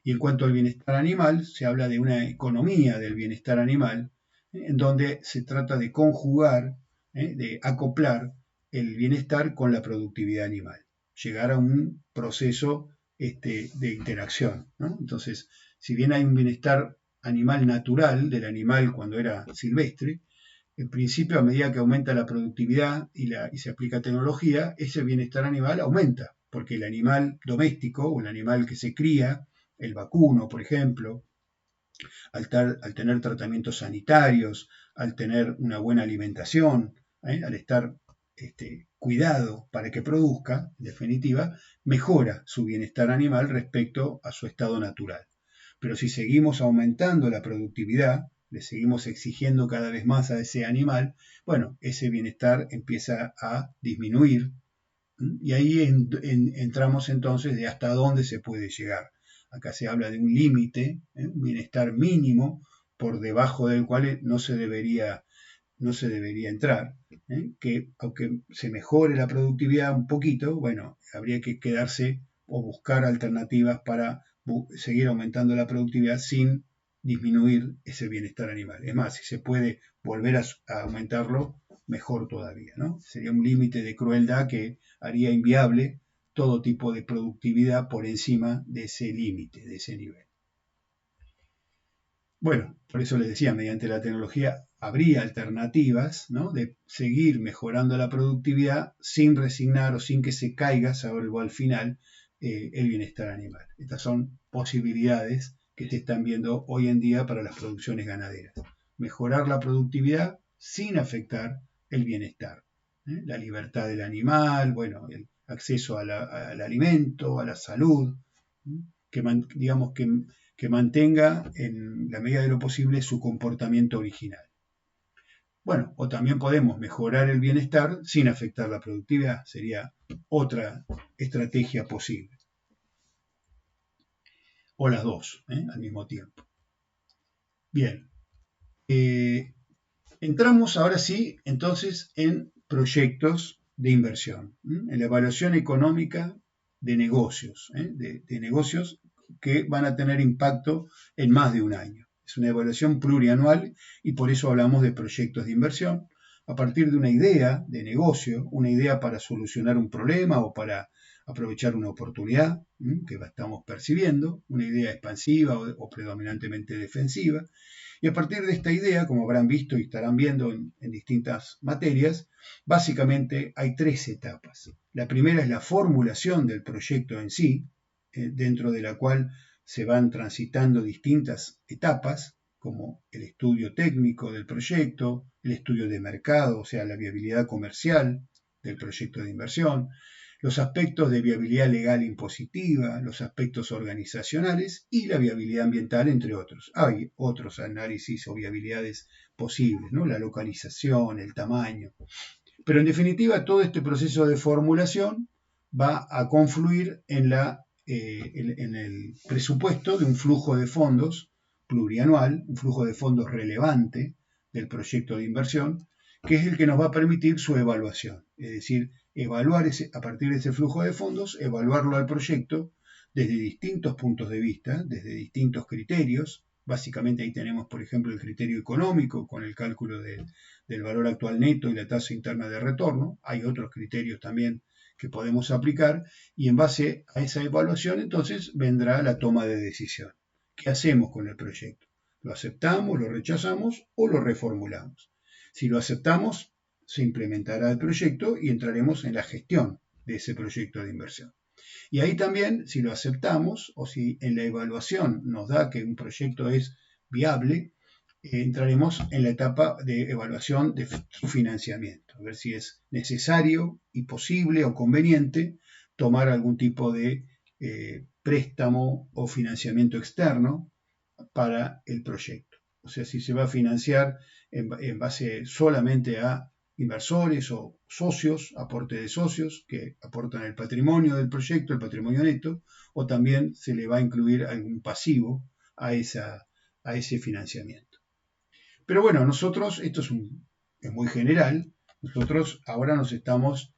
Y en cuanto al bienestar animal, se habla de una economía del bienestar animal, en donde se trata de conjugar, de acoplar el bienestar con la productividad animal, llegar a un proceso de interacción, ¿no? Entonces, si bien hay un bienestar animal natural del animal cuando era silvestre, en principio, a medida que aumenta la productividad y se aplica tecnología, ese bienestar animal aumenta, porque el animal doméstico o el animal que se cría, el vacuno, por ejemplo, al tener tratamientos sanitarios, al tener una buena alimentación, al estar cuidado para que produzca, en definitiva, mejora su bienestar animal respecto a su estado natural. Pero si seguimos aumentando la productividad, le seguimos exigiendo cada vez más a ese animal, bueno, ese bienestar empieza a disminuir. Y ahí entramos entonces de hasta dónde se puede llegar. Acá se habla de un límite, un bienestar mínimo, por debajo del cual no se debería entrar, que aunque se mejore la productividad un poquito, bueno, habría que quedarse o buscar alternativas para seguir aumentando la productividad sin disminuir ese bienestar animal. Es más, si se puede volver a aumentarlo, mejor todavía, ¿no? Sería un límite de crueldad que haría inviable todo tipo de productividad por encima de ese límite, de ese nivel. Bueno, por eso les decía, mediante la tecnología habría alternativas, ¿no?, de seguir mejorando la productividad sin resignar o sin que se caiga, salvo al final, el bienestar animal. Estas son posibilidades que se están viendo hoy en día para las producciones ganaderas. Mejorar la productividad sin afectar el bienestar. La libertad del animal, bueno, el acceso al alimento, a la salud, digamos que mantenga en la medida de lo posible su comportamiento original. Bueno, o también podemos mejorar el bienestar sin afectar la productividad, sería otra estrategia posible. O las dos, al mismo tiempo. Bien, entramos ahora sí, entonces, en proyectos de inversión, en la evaluación económica de negocios, de negocios que van a tener impacto en más de un año. Es una evaluación plurianual y por eso hablamos de proyectos de inversión a partir de una idea de negocio, una idea para solucionar un problema o para aprovechar una oportunidad que estamos percibiendo, una idea expansiva o predominantemente defensiva. Y a partir de esta idea, como habrán visto y estarán viendo en distintas materias, básicamente hay tres etapas. La primera es la formulación del proyecto en sí, dentro de la cual se van transitando distintas etapas, como el estudio técnico del proyecto, el estudio de mercado, o sea, la viabilidad comercial del proyecto de inversión, los aspectos de viabilidad legal impositiva, los aspectos organizacionales y la viabilidad ambiental, entre otros. Hay otros análisis o viabilidades posibles, ¿no? La localización, el tamaño. Pero en definitiva, todo este proceso de formulación va a confluir en el presupuesto de un flujo de fondos plurianual, un flujo de fondos relevante del proyecto de inversión, que es el que nos va a permitir su evaluación. Es decir, evaluar a partir de ese flujo de fondos, evaluarlo al proyecto desde distintos puntos de vista, desde distintos criterios. Básicamente ahí tenemos, por ejemplo, el criterio económico con el cálculo del valor actual neto y la tasa interna de retorno. Hay otros criterios también que podemos aplicar y en base a esa evaluación entonces vendrá la toma de decisión. ¿Qué hacemos con el proyecto? ¿Lo aceptamos, lo rechazamos o lo reformulamos? Si lo aceptamos, se implementará el proyecto y entraremos en la gestión de ese proyecto de inversión. Y ahí también, si lo aceptamos o si en la evaluación nos da que un proyecto es viable, entraremos en la etapa de evaluación de su financiamiento, a ver si es necesario y posible o conveniente tomar algún tipo de préstamo o financiamiento externo para el proyecto. O sea, si se va a financiar en base solamente a inversores o socios, aporte de socios que aportan el patrimonio del proyecto, el patrimonio neto, o también se le va a incluir algún pasivo a ese financiamiento. Pero bueno, nosotros, esto es muy general, nosotros ahora nos estamos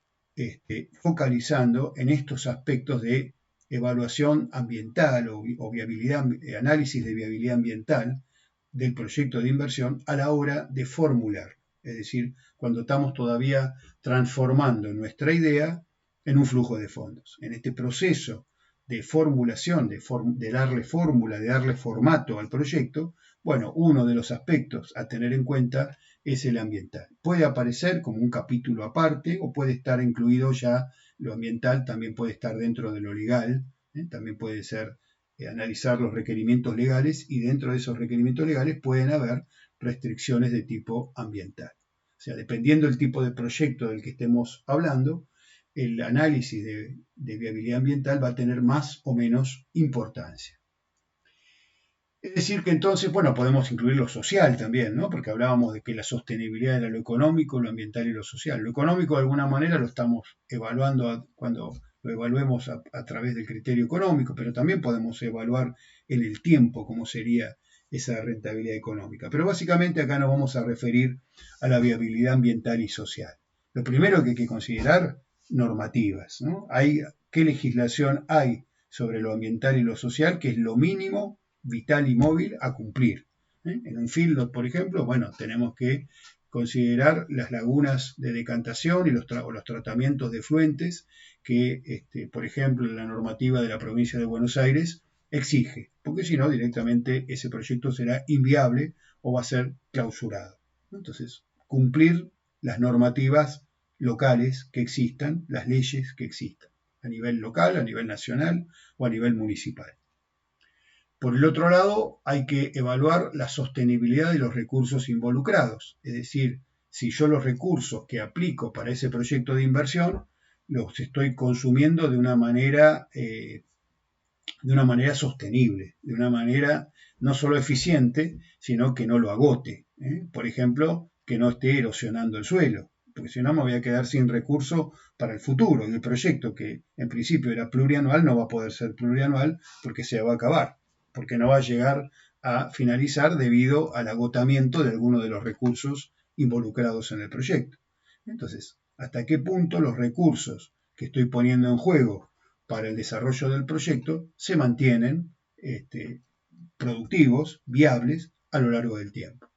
focalizando en estos aspectos de evaluación ambiental o viabilidad, análisis de viabilidad ambiental del proyecto de inversión a la hora de formular. Es decir, cuando estamos todavía transformando nuestra idea en un flujo de fondos. En este proceso de formulación, de darle fórmula, de darle formato al proyecto, bueno, uno de los aspectos a tener en cuenta es el ambiental. Puede aparecer como un capítulo aparte o puede estar incluido ya lo ambiental, también puede estar dentro de lo legal, también puede ser analizar los requerimientos legales y dentro de esos requerimientos legales pueden haber restricciones de tipo ambiental. O sea, dependiendo del tipo de proyecto del que estemos hablando, el análisis de viabilidad ambiental va a tener más o menos importancia. Es decir, que entonces, bueno, podemos incluir lo social también, ¿no? Porque hablábamos de que la sostenibilidad era lo económico, lo ambiental y lo social. Lo económico, de alguna manera, lo estamos evaluando cuando lo evaluemos a través del criterio económico, pero también podemos evaluar en el tiempo cómo sería esa rentabilidad económica. Pero básicamente acá nos vamos a referir a la viabilidad ambiental y social. Lo primero que hay que considerar, normativas, ¿no? ¿Qué legislación hay sobre lo ambiental y lo social, que es lo mínimo vital y móvil a cumplir? En un field, por ejemplo, bueno, tenemos que considerar las lagunas de decantación y los tratamientos de efluentes que, por ejemplo, la normativa de la provincia de Buenos Aires exige, porque si no, directamente ese proyecto será inviable o va a ser clausurado. Entonces, cumplir las normativas locales que existan, las leyes que existan, a nivel local, a nivel nacional o a nivel municipal. Por el otro lado, hay que evaluar la sostenibilidad de los recursos involucrados, es decir, si yo los recursos que aplico para ese proyecto de inversión los estoy consumiendo de una manera sostenible, de una manera no solo eficiente, sino que no lo agote. Por ejemplo, que no esté erosionando el suelo, porque si no me voy a quedar sin recursos para el futuro. Y el proyecto, que en principio era plurianual, no va a poder ser plurianual porque se va a acabar, porque no va a llegar a finalizar debido al agotamiento de algunos de los recursos involucrados en el proyecto. Entonces, ¿hasta qué punto los recursos que estoy poniendo en juego para el desarrollo del proyecto se mantienen productivos, viables a lo largo del tiempo?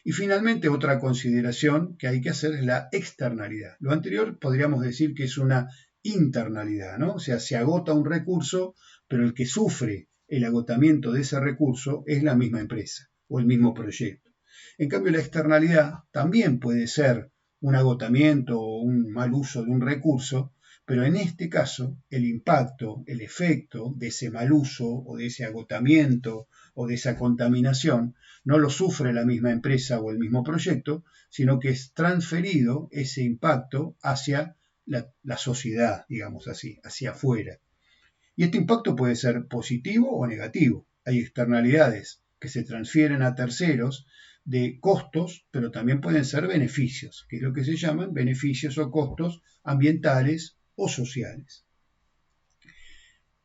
Y finalmente, otra consideración que hay que hacer es la externalidad. Lo anterior podríamos decir que es una internalidad, ¿no? O sea, se agota un recurso, pero el que sufre el agotamiento de ese recurso es la misma empresa o el mismo proyecto. En cambio, la externalidad también puede ser un agotamiento o un mal uso de un recurso, pero en este caso el impacto, el efecto de ese mal uso o de ese agotamiento o de esa contaminación no lo sufre la misma empresa o el mismo proyecto, sino que es transferido ese impacto hacia la sociedad, digamos así, hacia afuera. Y este impacto puede ser positivo o negativo. Hay externalidades que se transfieren a terceros de costos, pero también pueden ser beneficios, que es lo que se llaman beneficios o costos ambientales o sociales.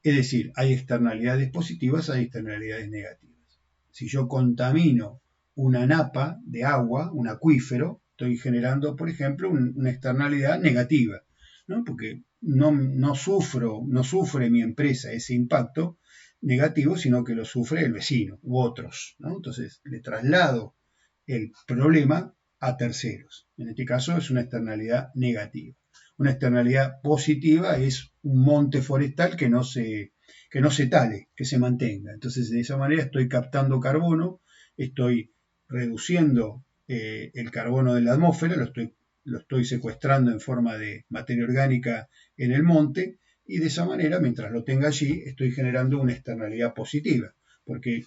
Es decir, hay externalidades positivas, hay externalidades negativas. Si yo contamino una napa de agua, un acuífero, estoy generando, por ejemplo, una externalidad negativa, ¿no? Porque no sufre mi empresa ese impacto negativo, sino que lo sufre el vecino u otros, ¿no? Entonces, le traslado el problema a terceros. En este caso es una externalidad negativa. Una externalidad positiva es un monte forestal que no se tale, que se mantenga. Entonces, de esa manera estoy captando carbono, estoy reduciendo el carbono de la atmósfera, lo estoy secuestrando en forma de materia orgánica en el monte, y de esa manera, mientras lo tenga allí, estoy generando una externalidad positiva, porque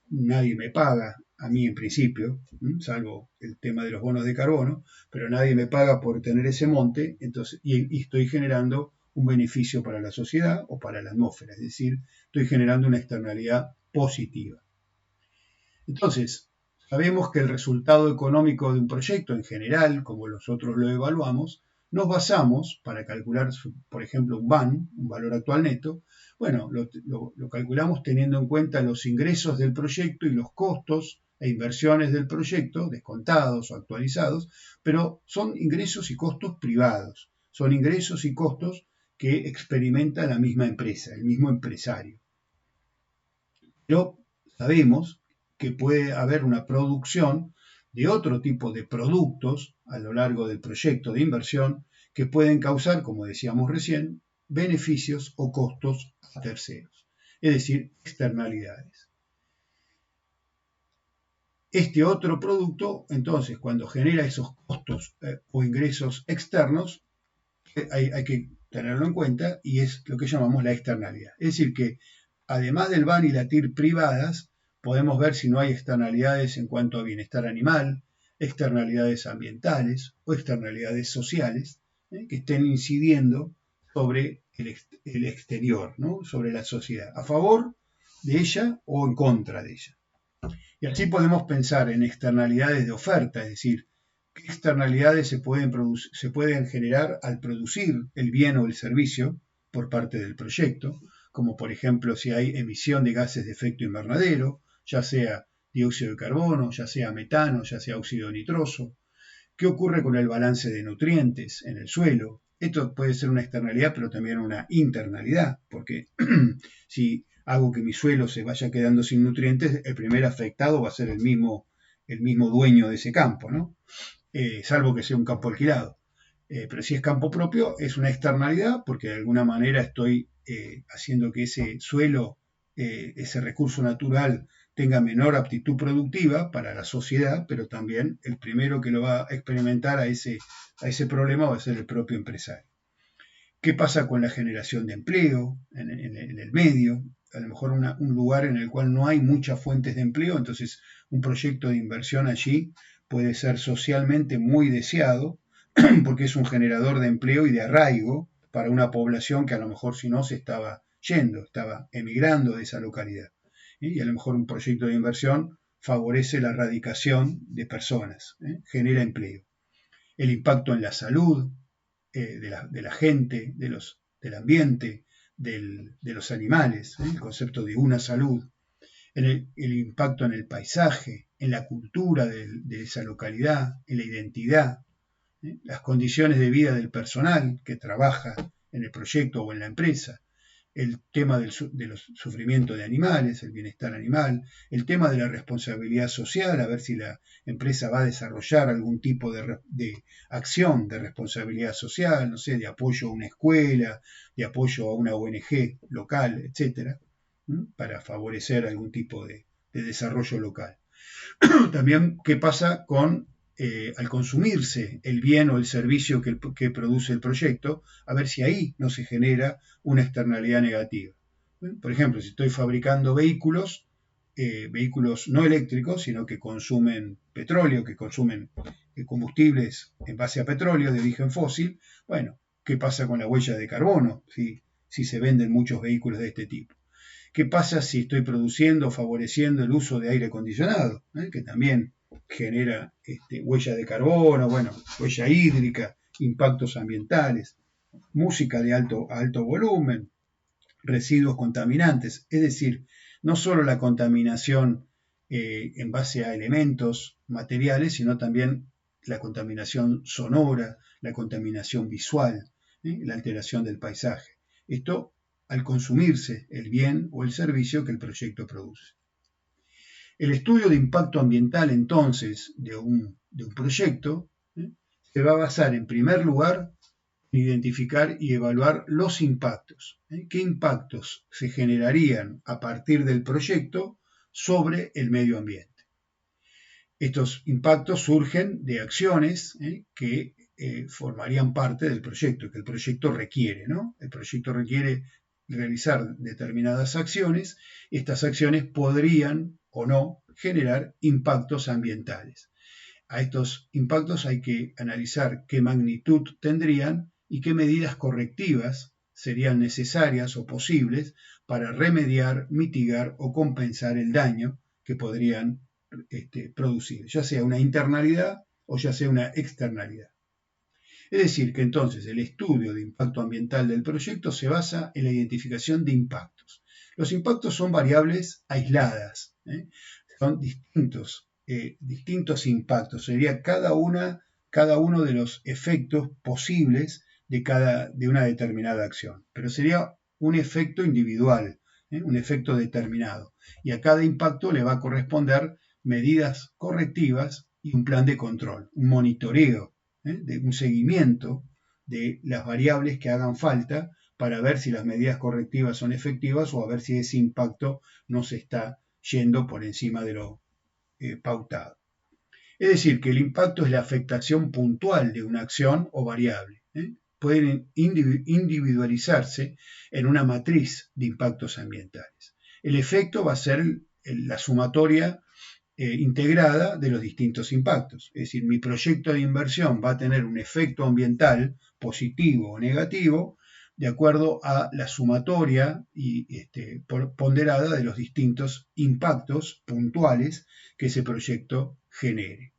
nadie me paga a mí en principio, salvo el tema de los bonos de carbono, pero nadie me paga por tener ese monte, entonces, y estoy generando un beneficio para la sociedad o para la atmósfera, es decir, estoy generando una externalidad positiva. Entonces, sabemos que el resultado económico de un proyecto en general, como nosotros lo evaluamos, nos basamos para calcular, por ejemplo, un VAN, un valor actual neto. Bueno, lo calculamos teniendo en cuenta los ingresos del proyecto y los costos e inversiones del proyecto, descontados o actualizados, pero son ingresos y costos privados, son ingresos y costos que experimenta la misma empresa, el mismo empresario. Pero sabemos que puede haber una producción de otro tipo de productos a lo largo del proyecto de inversión que pueden causar, como decíamos recién, beneficios o costos a terceros, es decir, externalidades. Este otro producto, entonces, cuando genera esos costos o ingresos externos, hay que tenerlo en cuenta y es lo que llamamos la externalidad. Es decir, que además del VAN y la TIR privadas, podemos ver si no hay externalidades en cuanto a bienestar animal, externalidades ambientales o externalidades sociales que estén incidiendo sobre el exterior, ¿no? Sobre la sociedad, a favor de ella o en contra de ella. Y así podemos pensar en externalidades de oferta, es decir, qué externalidades se pueden generar al producir el bien o el servicio por parte del proyecto, como por ejemplo si hay emisión de gases de efecto invernadero, ya sea dióxido de carbono, ya sea metano, ya sea óxido nitroso. ¿Qué ocurre con el balance de nutrientes en el suelo? Esto puede ser una externalidad, pero también una internalidad, porque si hago que mi suelo se vaya quedando sin nutrientes, el primer afectado va a ser el mismo dueño de ese campo, ¿no? Salvo que sea un campo alquilado. Pero si es campo propio, es una externalidad, porque de alguna manera estoy haciendo que ese suelo, ese recurso natural, tenga menor aptitud productiva para la sociedad, pero también el primero que lo va a experimentar a ese problema va a ser el propio empresario. ¿Qué pasa con la generación de empleo en el medio? A lo mejor un lugar en el cual no hay muchas fuentes de empleo, entonces un proyecto de inversión allí puede ser socialmente muy deseado porque es un generador de empleo y de arraigo para una población que a lo mejor si no se estaba yendo, estaba emigrando de esa localidad. Y a lo mejor un proyecto de inversión favorece la radicación de personas, genera empleo. El impacto en la salud de la gente, del ambiente, de los animales, el concepto de una salud, el impacto en el paisaje, en la cultura de esa localidad, en la identidad, las condiciones de vida del personal que trabaja en el proyecto o en la empresa, el tema de los sufrimientos de animales, el bienestar animal, el tema de la responsabilidad social, a ver si la empresa va a desarrollar algún tipo de acción de responsabilidad social, no sé, de apoyo a una escuela, de apoyo a una ONG local, etcétera, para favorecer algún tipo de desarrollo local. También qué pasa con al consumirse el bien o el servicio que produce el proyecto, a ver si ahí no se genera una externalidad negativa. Por ejemplo, si estoy fabricando vehículos no eléctricos, sino que consumen petróleo, que consumen combustibles en base a petróleo de origen fósil, bueno, ¿qué pasa con la huella de carbono si se venden muchos vehículos de este tipo? ¿Qué pasa si estoy produciendo o favoreciendo el uso de aire acondicionado? Que también genera huella de carbono, bueno, huella hídrica, impactos ambientales, música de alto volumen, residuos contaminantes, es decir, no solo la contaminación en base a elementos materiales, sino también la contaminación sonora, la contaminación visual, la alteración del paisaje. Esto al consumirse el bien o el servicio que el proyecto produce. El estudio de impacto ambiental, entonces, de un proyecto, se va a basar, en primer lugar, en identificar y evaluar los impactos. ¿Qué impactos se generarían a partir del proyecto sobre el medio ambiente? Estos impactos surgen de acciones que formarían parte del proyecto, que el proyecto requiere, ¿no? El proyecto requiere realizar determinadas acciones. Estas acciones podrían o no generar impactos ambientales. A estos impactos hay que analizar qué magnitud tendrían y qué medidas correctivas serían necesarias o posibles para remediar, mitigar o compensar el daño que podrían producir, ya sea una internalidad o ya sea una externalidad. Es decir, que entonces el estudio de impacto ambiental del proyecto se basa en la identificación de impactos. Los impactos son variables aisladas, son distintos impactos, sería cada uno de los efectos posibles de una determinada acción, pero sería un efecto individual, un efecto determinado, y a cada impacto le va a corresponder medidas correctivas y un plan de control, un monitoreo, de un seguimiento de las variables que hagan falta para ver si las medidas correctivas son efectivas o a ver si ese impacto no se está yendo por encima de lo pautado. Es decir, que el impacto es la afectación puntual de una acción o variable. Pueden individualizarse en una matriz de impactos ambientales. El efecto va a ser la sumatoria integrada de los distintos impactos. Es decir, mi proyecto de inversión va a tener un efecto ambiental positivo o negativo de acuerdo a la sumatoria y ponderada de los distintos impactos puntuales que ese proyecto genere.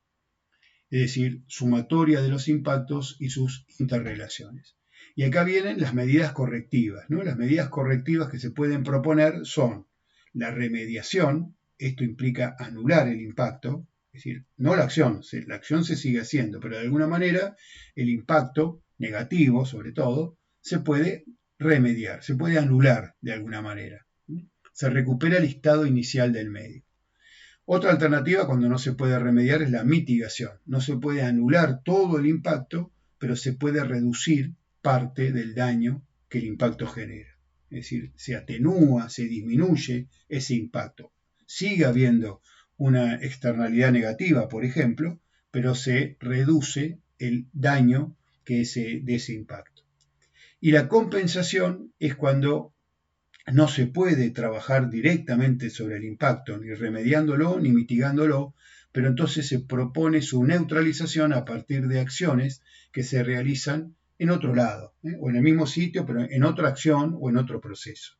Es decir, sumatoria de los impactos y sus interrelaciones. Y acá vienen las medidas correctivas, ¿no? Las medidas correctivas que se pueden proponer son la remediación, esto implica anular el impacto, es decir, no la acción se sigue haciendo, pero de alguna manera el impacto negativo, sobre todo, se puede remediar, se puede anular de alguna manera. Se recupera el estado inicial del medio. Otra alternativa cuando no se puede remediar es la mitigación. No se puede anular todo el impacto, pero se puede reducir parte del daño que el impacto genera. Es decir, se atenúa, se disminuye ese impacto. Sigue habiendo una externalidad negativa, por ejemplo, pero se reduce el daño de ese impacto. Y la compensación es cuando no se puede trabajar directamente sobre el impacto, ni remediándolo ni mitigándolo, pero entonces se propone su neutralización a partir de acciones que se realizan en otro lado, o en el mismo sitio, pero en otra acción o en otro proceso.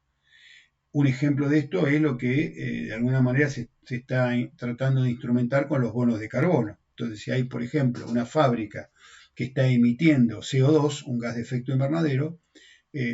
Un ejemplo de esto es lo que de alguna manera se está tratando de instrumentar con los bonos de carbono. Entonces, si hay, por ejemplo, una fábrica que está emitiendo CO2, un gas de efecto invernadero,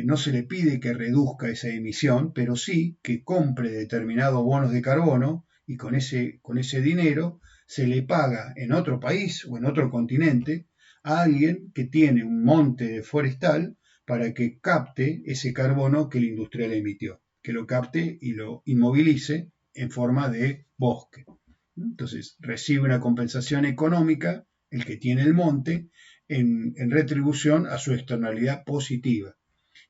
no se le pide que reduzca esa emisión, pero sí que compre determinados bonos de carbono y con ese dinero se le paga en otro país o en otro continente a alguien que tiene un monte forestal para que capte ese carbono que el industrial emitió, que lo capte y lo inmovilice en forma de bosque. Entonces recibe una compensación económica el que tiene el monte en retribución a su externalidad positiva.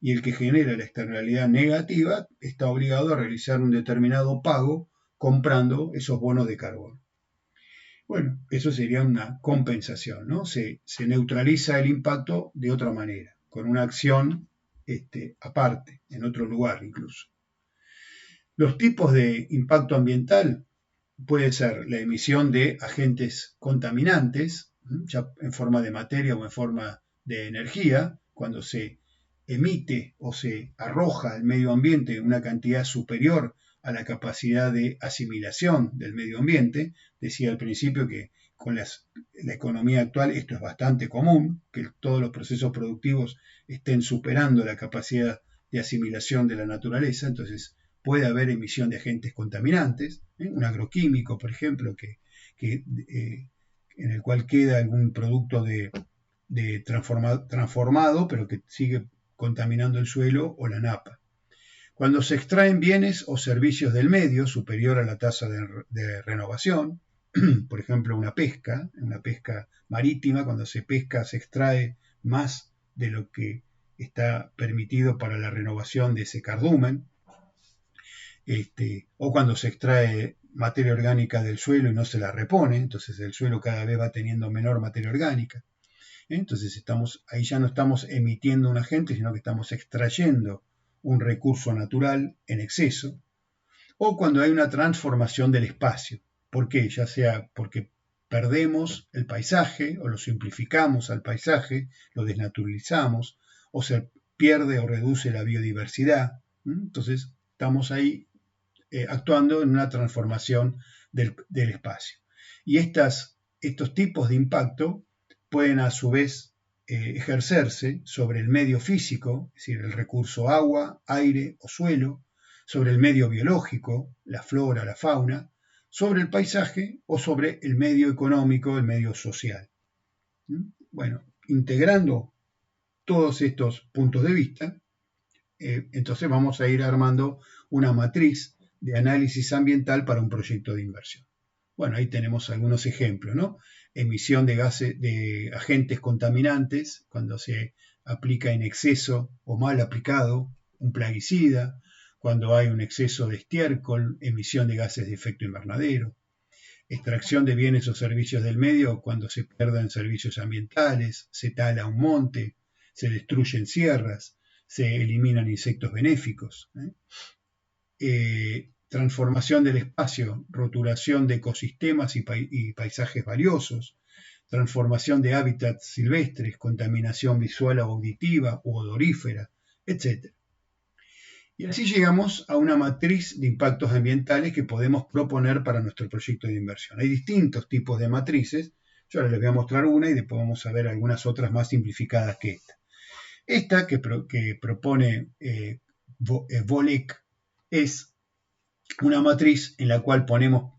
Y el que genera la externalidad negativa está obligado a realizar un determinado pago comprando esos bonos de carbono. Bueno, eso sería una compensación, ¿no? Se neutraliza el impacto de otra manera, con una acción aparte, en otro lugar incluso. Los tipos de impacto ambiental puede ser la emisión de agentes contaminantes, ya en forma de materia o en forma de energía, cuando se emite o se arroja al medio ambiente una cantidad superior a la capacidad de asimilación del medio ambiente. Decía al principio que con la economía actual esto es bastante común, que todos los procesos productivos estén superando la capacidad de asimilación de la naturaleza, entonces puede haber emisión de agentes contaminantes, un agroquímico, por ejemplo, en el cual queda algún producto transformado, pero que sigue contaminando el suelo o la napa. Cuando se extraen bienes o servicios del medio superior a la tasa de renovación, por ejemplo, una pesca marítima, cuando se pesca se extrae más de lo que está permitido para la renovación de ese cardumen, o cuando se extrae materia orgánica del suelo y no se la repone, entonces el suelo cada vez va teniendo menor materia orgánica. Entonces ahí ya no estamos emitiendo un agente, sino que estamos extrayendo un recurso natural en exceso, o cuando hay una transformación del espacio. ¿Por qué? Ya sea porque perdemos el paisaje o lo simplificamos al paisaje, lo desnaturalizamos, o se pierde o reduce la biodiversidad. Entonces estamos ahí actuando en una transformación del espacio. Y estos tipos de impacto pueden a su vez ejercerse sobre el medio físico, es decir, el recurso agua, aire o suelo, sobre el medio biológico, la flora, la fauna, sobre el paisaje o sobre el medio económico, el medio social. Bueno, integrando todos estos puntos de vista, entonces vamos a ir armando una matriz de análisis ambiental para un proyecto de inversión. Bueno, ahí tenemos algunos ejemplos, ¿no? Emisión de gases, de agentes contaminantes, cuando se aplica en exceso o mal aplicado un plaguicida, cuando hay un exceso de estiércol, emisión de gases de efecto invernadero, extracción de bienes o servicios del medio cuando se pierden servicios ambientales, se tala un monte, se destruyen sierras, se eliminan insectos benéficos. Transformación del espacio, roturación de ecosistemas y paisajes valiosos, transformación de hábitats silvestres, contaminación visual o auditiva u odorífera, etc. Y así llegamos a una matriz de impactos ambientales que podemos proponer para nuestro proyecto de inversión. Hay distintos tipos de matrices. Yo ahora les voy a mostrar una y después vamos a ver algunas otras más simplificadas que esta. Esta que propone Volek es una matriz en la cual ponemos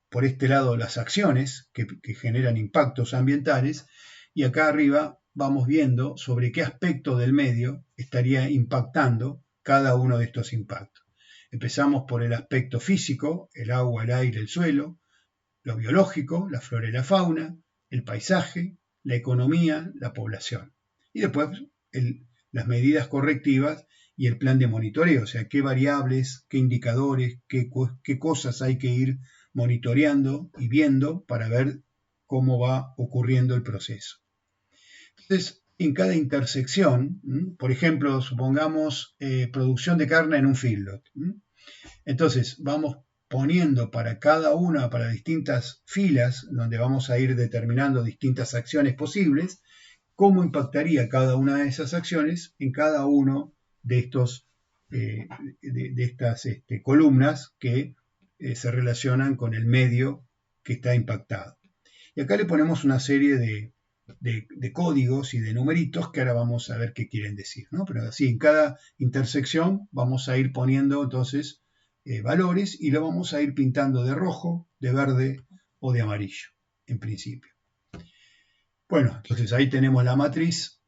por este lado las acciones que generan impactos ambientales y acá arriba vamos viendo sobre qué aspecto del medio estaría impactando cada uno de estos impactos. Empezamos por el aspecto físico, el agua, el aire, el suelo, lo biológico, la flora y la fauna, el paisaje, la economía, la población. Y después las medidas correctivas y el plan de monitoreo, o sea, qué variables, qué indicadores, qué cosas hay que ir monitoreando y viendo para ver cómo va ocurriendo el proceso. Entonces, en cada intersección, por ejemplo, supongamos producción de carne en un feedlot. Entonces, vamos poniendo para cada una, para distintas filas, donde vamos a ir determinando distintas acciones posibles, cómo impactaría cada una de esas acciones en cada uno de estas columnas que se relacionan con el medio que está impactado. Y acá le ponemos una serie de códigos y de numeritos que ahora vamos a ver qué quieren decir, ¿no? Pero así, en cada intersección vamos a ir poniendo entonces valores y lo vamos a ir pintando de rojo, de verde o de amarillo, en principio. Bueno, entonces ahí tenemos la matriz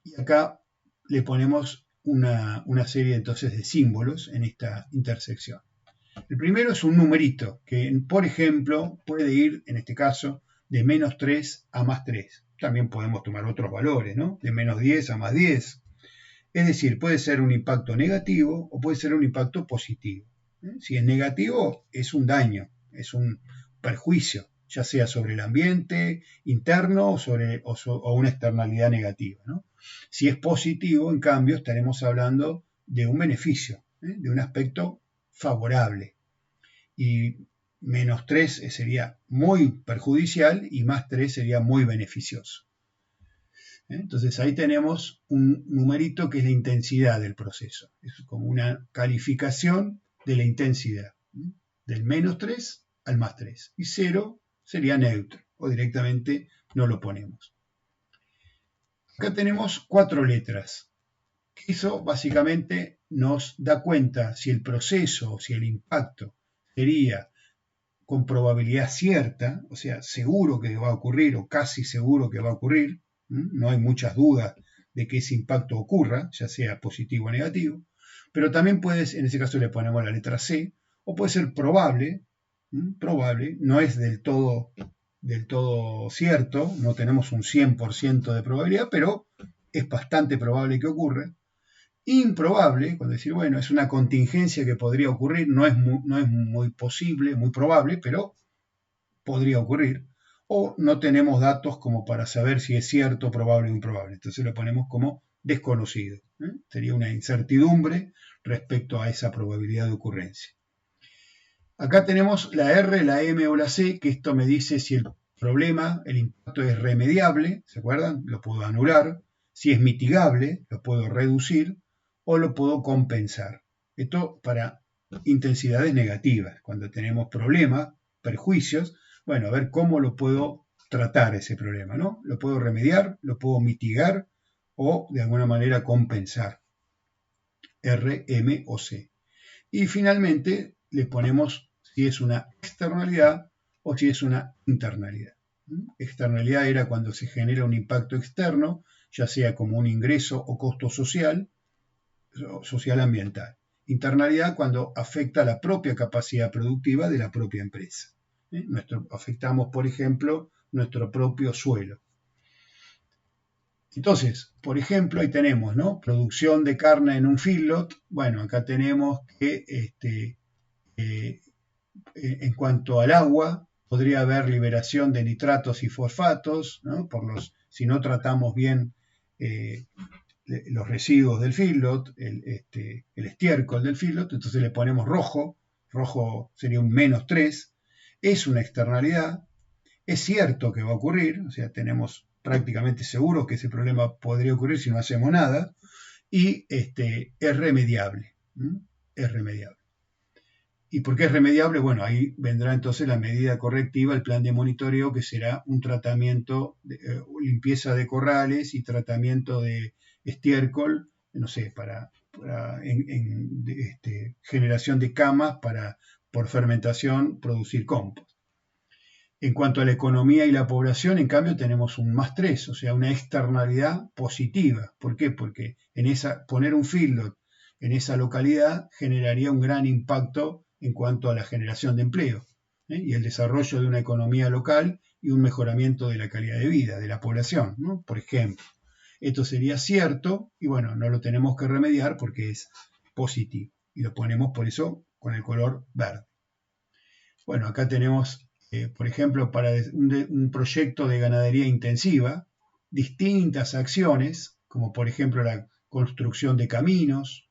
y acá le ponemos una serie entonces de símbolos en esta intersección. El primero es un numerito que, por ejemplo, puede ir, en este caso, de menos 3 a más 3. También podemos tomar otros valores, ¿no? De menos 10 a más 10. Es decir, puede ser un impacto negativo o puede ser un impacto positivo. Si es negativo, es un daño, es un perjuicio, ya sea sobre el ambiente interno o una externalidad negativa, ¿no? Si es positivo, en cambio, estaremos hablando de un beneficio, de un aspecto favorable. Y menos 3 sería muy perjudicial y más 3 sería muy beneficioso. Entonces ahí tenemos un numerito que es la intensidad del proceso. Es como una calificación de la intensidad. Del menos 3 al más 3. Y 0 sería neutro o directamente no lo ponemos. Acá tenemos 4 letras. Eso básicamente nos da cuenta si el proceso o si el impacto sería con probabilidad cierta, o sea, seguro que va a ocurrir o casi seguro que va a ocurrir, no hay muchas dudas de que ese impacto ocurra, ya sea positivo o negativo, pero también puedes, en ese caso le ponemos la letra C, o puede ser probable, no es del todo cierto, no tenemos un 100% de probabilidad, pero es bastante probable que ocurra. Improbable, cuando decir, bueno, es una contingencia que podría ocurrir, no es muy posible, muy probable, pero podría ocurrir. O no tenemos datos como para saber si es cierto, probable o improbable. Entonces lo ponemos como desconocido. Sería una incertidumbre respecto a esa probabilidad de ocurrencia. Acá tenemos la R, la M o la C, que esto me dice si el problema, el impacto es remediable, ¿se acuerdan? Lo puedo anular. Si es mitigable, lo puedo reducir o lo puedo compensar. Esto para intensidades negativas. Cuando tenemos problemas, perjuicios, bueno, a ver cómo lo puedo tratar ese problema, ¿no? Lo puedo remediar, lo puedo mitigar o de alguna manera compensar. R, M o C. Y finalmente le ponemos si es una externalidad o si es una internalidad. Externalidad era cuando se genera un impacto externo, ya sea como un ingreso o costo social ambiental. Internalidad cuando afecta la propia capacidad productiva de la propia empresa. Afectamos, por ejemplo, nuestro propio suelo. Entonces, por ejemplo, ahí tenemos, ¿no? Producción de carne en un feedlot. Bueno, acá tenemos que en cuanto al agua, podría haber liberación de nitratos y fosfatos, ¿no? Si no tratamos bien los residuos del feedlot, el estiércol del feedlot, entonces le ponemos rojo sería un menos 3, es una externalidad, es cierto que va a ocurrir, o sea, tenemos prácticamente seguro que ese problema podría ocurrir si no hacemos nada, y es remediable. Es remediable. ¿Y por qué es remediable? Bueno, ahí vendrá entonces la medida correctiva, el plan de monitoreo, que será un tratamiento, limpieza de corrales y tratamiento de estiércol, no sé, para generación de camas para, por fermentación, producir compost. En cuanto a la economía y la población, en cambio, tenemos un +3, o sea, una externalidad positiva. ¿Por qué? Porque poner un feedlot en esa localidad generaría un gran impacto en cuanto a la generación de empleo, y el desarrollo de una economía local y un mejoramiento de la calidad de vida de la población, ¿no? Por ejemplo. Esto sería cierto y bueno, no lo tenemos que remediar porque es positivo y lo ponemos por eso con el color verde. Bueno, acá tenemos, por ejemplo, para un proyecto de ganadería intensiva, distintas acciones, como por ejemplo la construcción de caminos,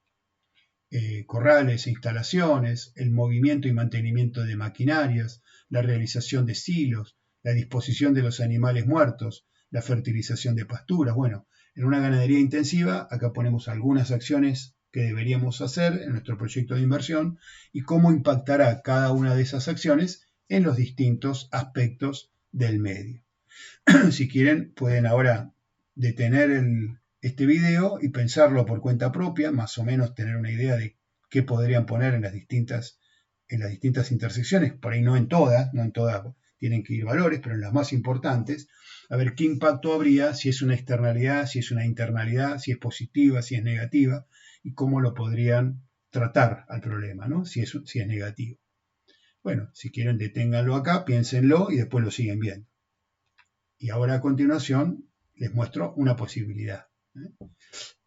corrales e instalaciones, el movimiento y mantenimiento de maquinarias, la realización de silos, la disposición de los animales muertos, la fertilización de pasturas. Bueno, en una ganadería intensiva, acá ponemos algunas acciones que deberíamos hacer en nuestro proyecto de inversión y cómo impactará cada una de esas acciones en los distintos aspectos del medio. Si quieren, pueden ahora detener este video y pensarlo por cuenta propia, más o menos tener una idea de qué podrían poner en las distintas intersecciones, por ahí no en todas tienen que ir valores, pero en las más importantes, a ver qué impacto habría, si es una externalidad, si es una internalidad, si es positiva, si es negativa, y cómo lo podrían tratar al problema, ¿no? Si es negativo. Bueno, si quieren deténganlo acá, piénsenlo y después lo siguen viendo. Y ahora a continuación les muestro una posibilidad.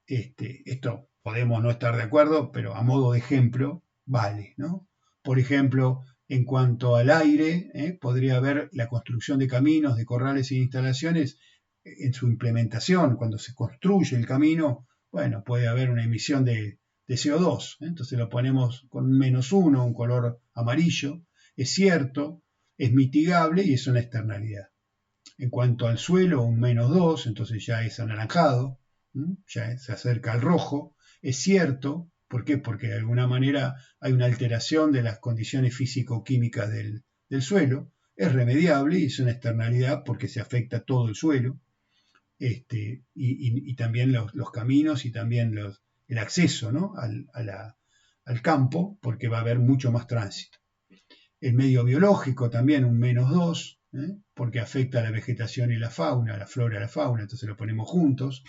Esto podemos no estar de acuerdo, pero a modo de ejemplo vale, ¿no? Por ejemplo, en cuanto al aire, podría haber la construcción de caminos, de corrales e instalaciones en su implementación. Cuando se construye el camino, bueno, puede haber una emisión de CO2. Entonces lo ponemos con un -1, un color amarillo. Es cierto, es mitigable y es una externalidad. En cuanto al suelo, un -2, entonces ya es anaranjado, ya se acerca al rojo. Es cierto, ¿por qué? Porque de alguna manera hay una alteración de las condiciones físico-químicas del suelo. Es remediable y es una externalidad porque se afecta todo el suelo. Y también los caminos y también el acceso, ¿no? al campo, porque va a haber mucho más tránsito. El medio biológico también un -2, porque afecta a la vegetación y la fauna, a la flora y la fauna, entonces lo ponemos juntos.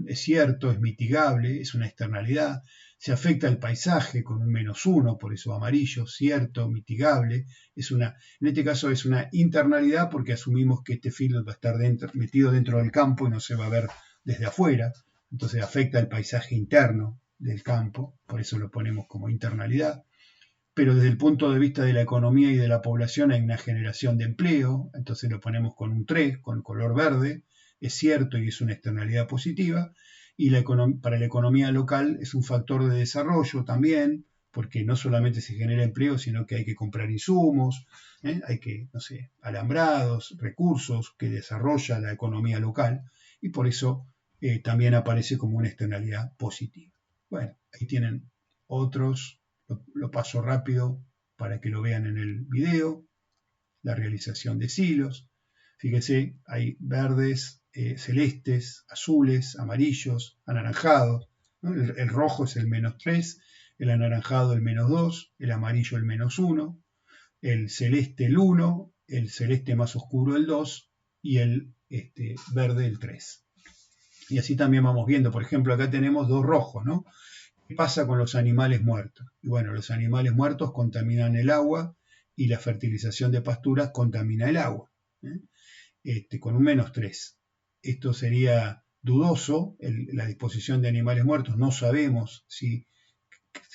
Es cierto, es mitigable, es una externalidad. Se afecta al paisaje con un -1, por eso amarillo, cierto, mitigable. En este caso es una internalidad porque asumimos que este feedlot va a estar metido dentro del campo y no se va a ver desde afuera. Entonces afecta al paisaje interno del campo, por eso lo ponemos como internalidad. Pero desde el punto de vista de la economía y de la población hay una generación de empleo, entonces lo ponemos con un 3, con color verde, es cierto y es una externalidad positiva, y para la economía local es un factor de desarrollo también, porque no solamente se genera empleo, sino que hay que comprar insumos, hay que, no sé, alambrados, recursos que desarrolla la economía local, y por eso también aparece como una externalidad positiva. Bueno, ahí tienen otros. Lo paso rápido para que lo vean en el video. La realización de silos. Fíjense, hay verdes, celestes, azules, amarillos, anaranjados, ¿no? El rojo es el -3, el anaranjado el -2, el amarillo el -1, el celeste el 1, el celeste más oscuro el 2 y el verde el 3. Y así también vamos viendo, por ejemplo, acá tenemos dos rojos, ¿no? ¿Qué pasa con los animales muertos? Y bueno, los animales muertos contaminan el agua y la fertilización de pasturas contamina el agua, con un -3. Esto sería dudoso, la disposición de animales muertos. No sabemos si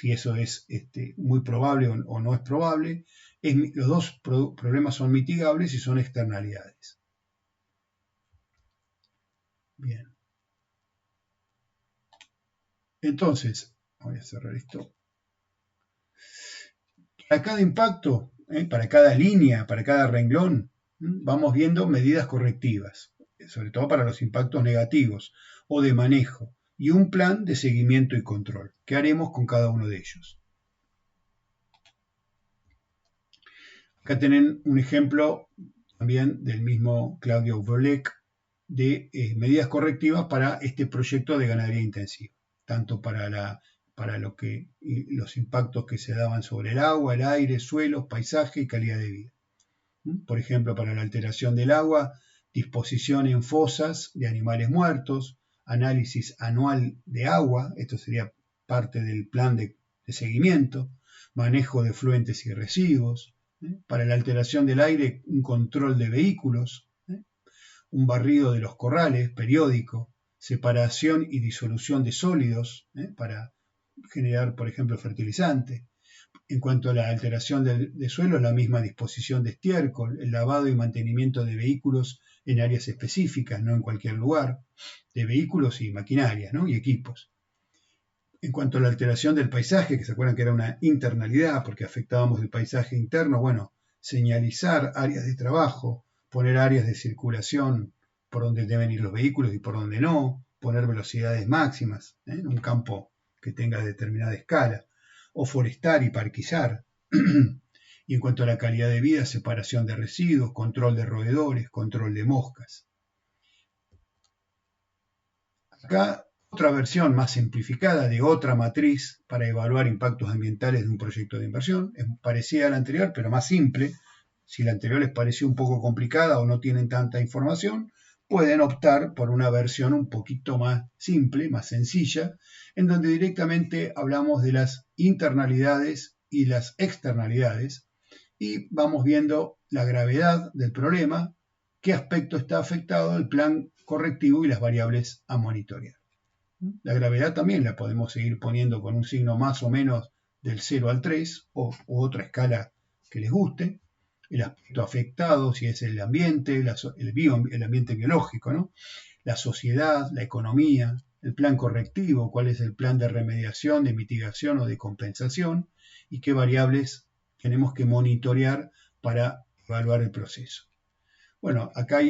eso es muy probable o no es probable. Los dos problemas son mitigables y son externalidades. Bien. Entonces, voy a cerrar esto. Para cada impacto, para cada línea, para cada renglón, vamos viendo medidas correctivas, sobre todo para los impactos negativos o de manejo. y un plan de seguimiento y control. ¿Qué haremos con cada uno de ellos? Acá tienen un ejemplo también del mismo Claudio Volek de medidas correctivas para este proyecto de ganadería intensiva, tanto para los impactos que se daban sobre el agua, el aire, suelos, paisaje y calidad de vida. Por ejemplo, para la alteración del agua, disposición en fosas de animales muertos, análisis anual de agua, esto sería parte del plan de seguimiento, manejo de efluentes y residuos, para la alteración del aire, un control de vehículos, un barrido de los corrales periódico, separación y disolución de sólidos para generar, por ejemplo, fertilizante. En cuanto a la alteración de suelo, la misma disposición de estiércol, el lavado y mantenimiento de vehículos en áreas específicas, no en cualquier lugar, de vehículos y maquinarias, ¿no? Y equipos. En cuanto a la alteración del paisaje, que se acuerdan que era una internalidad porque afectábamos el paisaje interno, bueno, señalizar áreas de trabajo, poner áreas de circulación por donde deben ir los vehículos y por donde no, poner velocidades máximas en un campo que tenga determinada escala, o forestar y parquizar. Y en cuanto a la calidad de vida, separación de residuos, control de roedores, control de moscas. Acá otra versión más simplificada de otra matriz para evaluar impactos ambientales de un proyecto de inversión. Es parecida a la anterior, pero más simple. Si la anterior les pareció un poco complicada o no tienen tanta información, pueden optar por una versión un poquito más simple, más sencilla, en donde directamente hablamos de las internalidades y las externalidades y vamos viendo la gravedad del problema, qué aspecto está afectado, el plan correctivo y las variables a monitorear. La gravedad también la podemos seguir poniendo con un signo más o menos del 0 al 3 o otra escala que les guste. El aspecto afectado, si es el ambiente, el ambiente biológico, ¿no? La sociedad, la economía, el plan correctivo, cuál es el plan de remediación, de mitigación o de compensación y qué variables tenemos que monitorear para evaluar el proceso. Bueno, acá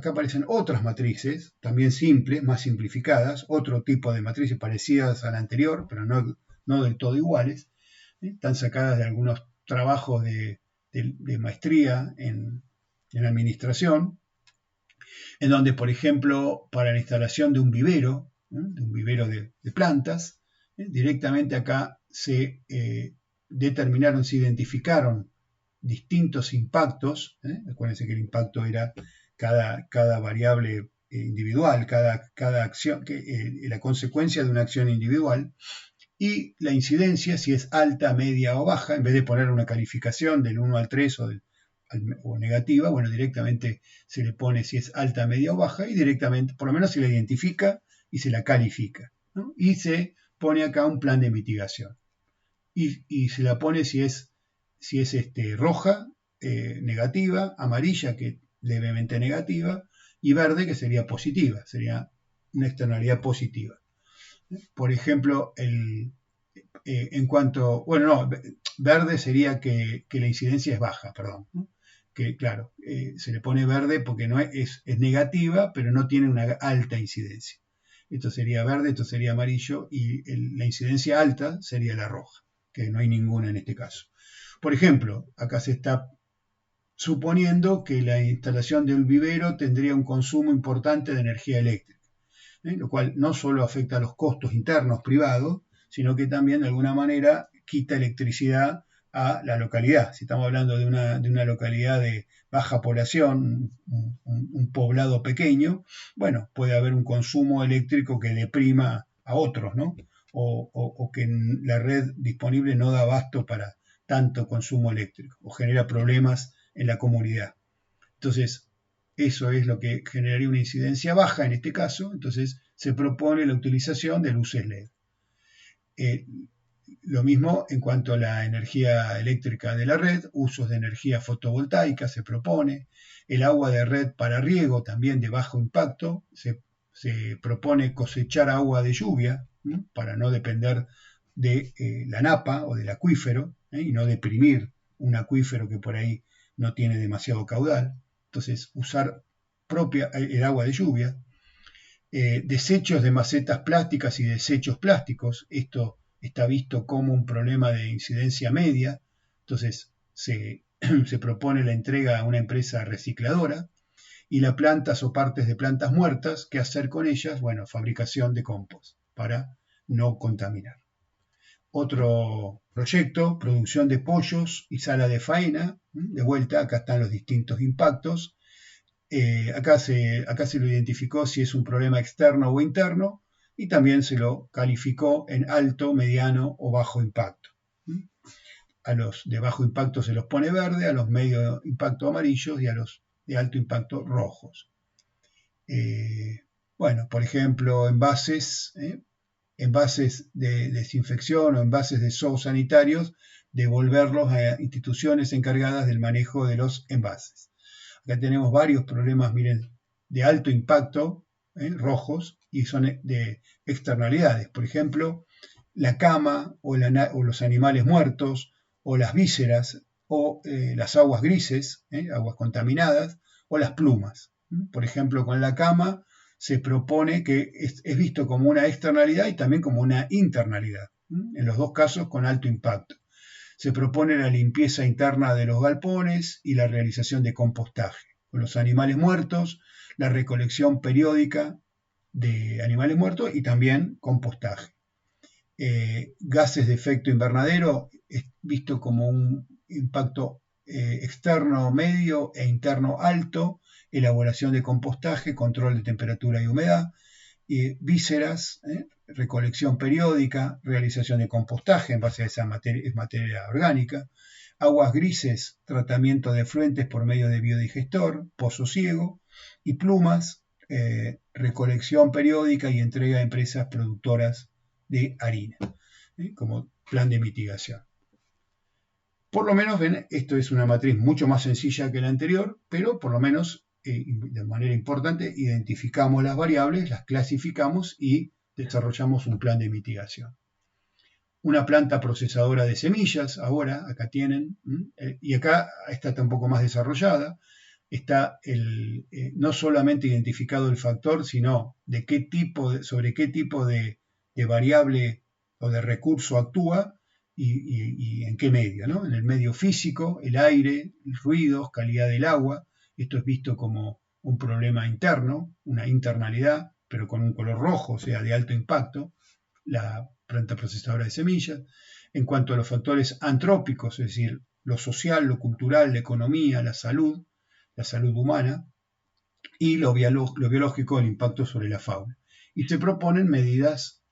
aparecen otras matrices, también simples, más simplificadas, otro tipo de matrices parecidas a la anterior, pero no del todo iguales. Están sacadas de algunos trabajos de maestría en administración, en donde, por ejemplo, para la instalación de un vivero de plantas, directamente acá se determinaron, se identificaron distintos impactos. Acuérdense que el impacto era cada variable individual, cada acción, la consecuencia de una acción individual, y la incidencia, si es alta, media o baja, en vez de poner una calificación del 1 al 3 o negativa, bueno, directamente se le pone si es alta, media o baja, y directamente, por lo menos se la identifica y se la califica, ¿no? Y se pone acá un plan de mitigación. Y se la pone si es roja, negativa, amarilla, que levemente negativa, y verde, que sería positiva, sería una externalidad positiva. Por ejemplo, en cuanto, bueno, no, verde sería que la incidencia es baja, perdón, ¿no? Que claro, se le pone verde porque no es negativa, pero no tiene una alta incidencia. Esto sería verde, esto sería amarillo, y la incidencia alta sería la roja, que no hay ninguna en este caso. Por ejemplo, acá se está suponiendo que la instalación del vivero tendría un consumo importante de energía eléctrica, lo cual no solo afecta a los costos internos privados, sino que también de alguna manera quita electricidad a la localidad. Si estamos hablando de una localidad de baja población, un poblado pequeño, bueno, puede haber un consumo eléctrico que deprima a otros, ¿no? O que la red disponible no da abasto para tanto consumo eléctrico, o genera problemas en la comunidad. Entonces, eso es lo que generaría una incidencia baja en este caso. Entonces, se propone la utilización de luces LED. Lo mismo en cuanto a la energía eléctrica de la red, usos de energía fotovoltaica se propone, el agua de red para riego también de bajo impacto, se propone cosechar agua de lluvia, ¿no? Para no depender de la napa o del acuífero, y no deprimir un acuífero que por ahí no tiene demasiado caudal. Entonces, usar el agua de lluvia. Desechos de macetas plásticas y desechos plásticos. Esto está visto como un problema de incidencia media. Entonces se propone la entrega a una empresa recicladora. Y las plantas o partes de plantas muertas, ¿qué hacer con ellas? Bueno, fabricación de compost para no contaminar. Otro proyecto, producción de pollos y sala de faena. De vuelta, acá están los distintos impactos. Acá se lo identificó si es un problema externo o interno y también se lo calificó en alto, mediano o bajo impacto. A los de bajo impacto se los pone verde, a los medio impacto amarillos y a los de alto impacto rojos. Bueno, por ejemplo, envases de desinfección o envases de zoosanitarios, devolverlos a instituciones encargadas del manejo de los envases. Acá tenemos varios problemas, miren, de alto impacto, rojos, y son de externalidades. Por ejemplo, la cama o los animales muertos, o las vísceras, o las aguas grises, aguas contaminadas, o las plumas. Por ejemplo, con la cama se propone que es visto como una externalidad y también como una internalidad, en los dos casos con alto impacto. Se propone la limpieza interna de los galpones y la realización de compostaje. Con los animales muertos, la recolección periódica de animales muertos y también compostaje. Gases de efecto invernadero es visto como un impacto externo medio e interno alto, elaboración de compostaje, control de temperatura y humedad, vísceras, recolección periódica, realización de compostaje en base a esa materia orgánica, aguas grises, tratamiento de efluentes por medio de biodigestor, pozo ciego, y plumas, recolección periódica y entrega a empresas productoras de harina, como plan de mitigación. Por lo menos, ven, esto es una matriz mucho más sencilla que la anterior, pero por lo menos, de manera importante, identificamos las variables, las clasificamos y desarrollamos un plan de mitigación. Una planta procesadora de semillas, ahora, acá tienen, y acá está un poco más desarrollada, está no solamente identificado el factor, sino sobre qué tipo de variable o de recurso actúa y en qué medio, ¿no? En el medio físico, el aire, ruidos, calidad del agua. Esto es visto como un problema interno, una internalidad, pero con un color rojo, o sea, de alto impacto, la planta procesadora de semillas. En cuanto a los factores antrópicos, es decir, lo social, lo cultural, la economía, la salud humana, y lo biológico, el impacto sobre la fauna. Y se proponen medidas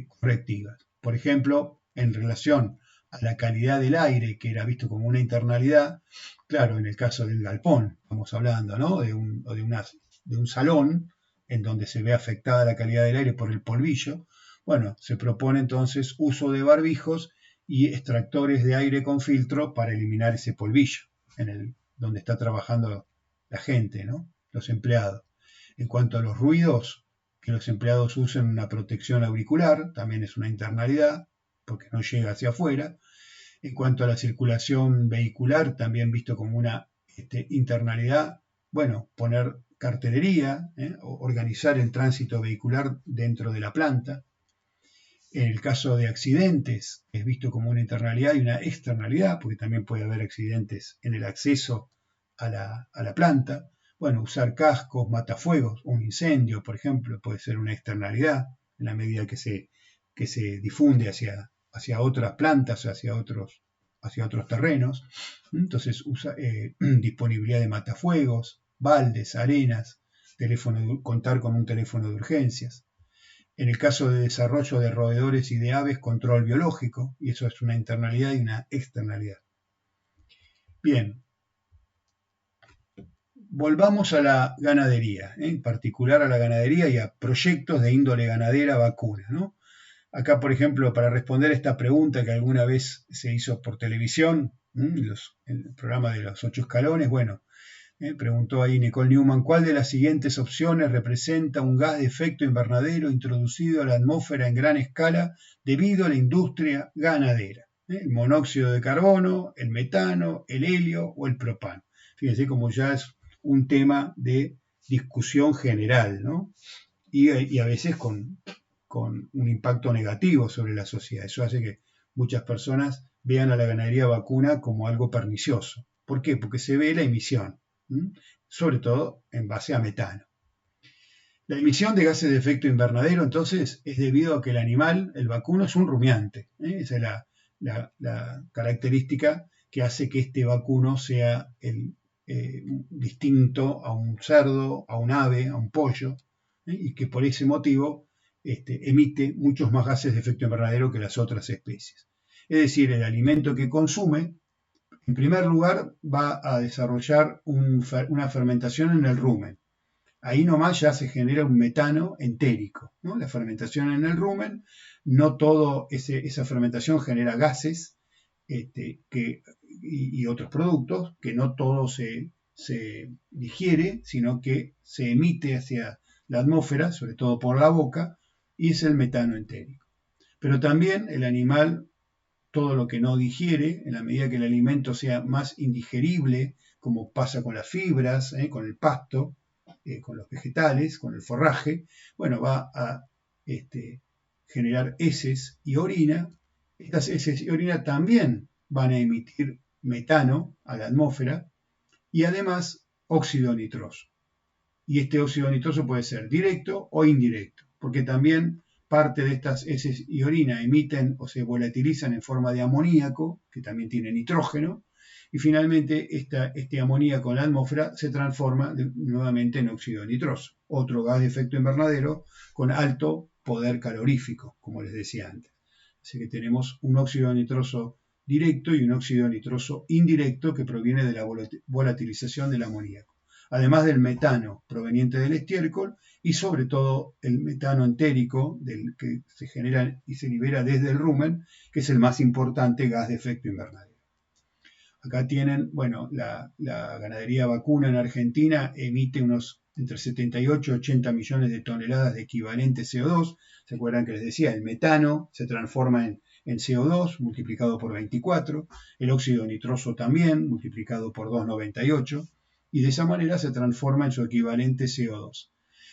correctivas. Por ejemplo, en relación a la calidad del aire, que era visto como una internalidad, claro, en el caso del galpón, estamos hablando, ¿no? de un salón en donde se ve afectada la calidad del aire por el polvillo. Bueno, se propone entonces uso de barbijos y extractores de aire con filtro para eliminar ese polvillo donde está trabajando la gente, ¿no? Los empleados. En cuanto a los ruidos, que los empleados usen una protección auricular, también es una internalidad, porque no llega hacia afuera. En cuanto a la circulación vehicular, también visto como una internalidad, bueno, poner cartelería, organizar el tránsito vehicular dentro de la planta. En el caso de accidentes, es visto como una internalidad y una externalidad, porque también puede haber accidentes en el acceso a la planta. Bueno, usar cascos, matafuegos, un incendio, por ejemplo, puede ser una externalidad en la medida que se difunde hacia otras plantas, hacia otros terrenos. Entonces, disponibilidad de matafuegos, baldes, arenas, contar con un teléfono de urgencias. En el caso de desarrollo de roedores y de aves, control biológico, y eso es una internalidad y una externalidad. Bien, volvamos a la ganadería, en particular a la ganadería y a proyectos de índole ganadera vacuna, ¿no? Acá, por ejemplo, para responder esta pregunta que alguna vez se hizo por televisión, en el programa de los 8 escalones, bueno, preguntó ahí Nicole Newman, ¿cuál de las siguientes opciones representa un gas de efecto invernadero introducido a la atmósfera en gran escala debido a la industria ganadera? El monóxido de carbono, el metano, el helio o el propano. Fíjense como ya es un tema de discusión general, ¿no? Y a veces con un impacto negativo sobre la sociedad. Eso hace que muchas personas vean a la ganadería vacuna como algo pernicioso. ¿Por qué? Porque se ve la emisión, sobre todo en base a metano. La emisión de gases de efecto invernadero, entonces, es debido a que el animal, el vacuno, es un rumiante. Esa es la característica que hace que este vacuno sea distinto a un cerdo, a un ave, a un pollo, y que por ese motivo emite muchos más gases de efecto invernadero que las otras especies. Es decir, el alimento que consume, en primer lugar, va a desarrollar una fermentación en el rumen. Ahí nomás ya se genera un metano entérico, ¿no? La fermentación en el rumen, no todo esa fermentación genera gases y otros productos, que no todo se digiere, sino que se emite hacia la atmósfera, sobre todo por la boca, y es el metano entérico. Pero también el animal, todo lo que no digiere, en la medida que el alimento sea más indigerible, como pasa con las fibras, con el pasto, con los vegetales, con el forraje, bueno, va a generar heces y orina. Estas heces y orina también van a emitir metano a la atmósfera y además óxido nitroso. Y este óxido nitroso puede ser directo o indirecto, porque también parte de estas heces y orina emiten o se volatilizan en forma de amoníaco, que también tiene nitrógeno, y finalmente este amoníaco en la atmósfera se transforma nuevamente en óxido nitroso, otro gas de efecto invernadero con alto poder calorífico, como les decía antes. Así que tenemos un óxido nitroso directo y un óxido nitroso indirecto que proviene de la volatilización del amoníaco, además del metano proveniente del estiércol y sobre todo el metano entérico del que se genera y se libera desde el rumen, que es el más importante gas de efecto invernadero. Acá tienen, bueno, la ganadería vacuna en Argentina emite unos entre 78 y 80 millones de toneladas de equivalente CO2. ¿Se acuerdan que les decía? El metano se transforma en CO2 multiplicado por 24, el óxido nitroso también multiplicado por 2,98, y de esa manera se transforma en su equivalente CO2.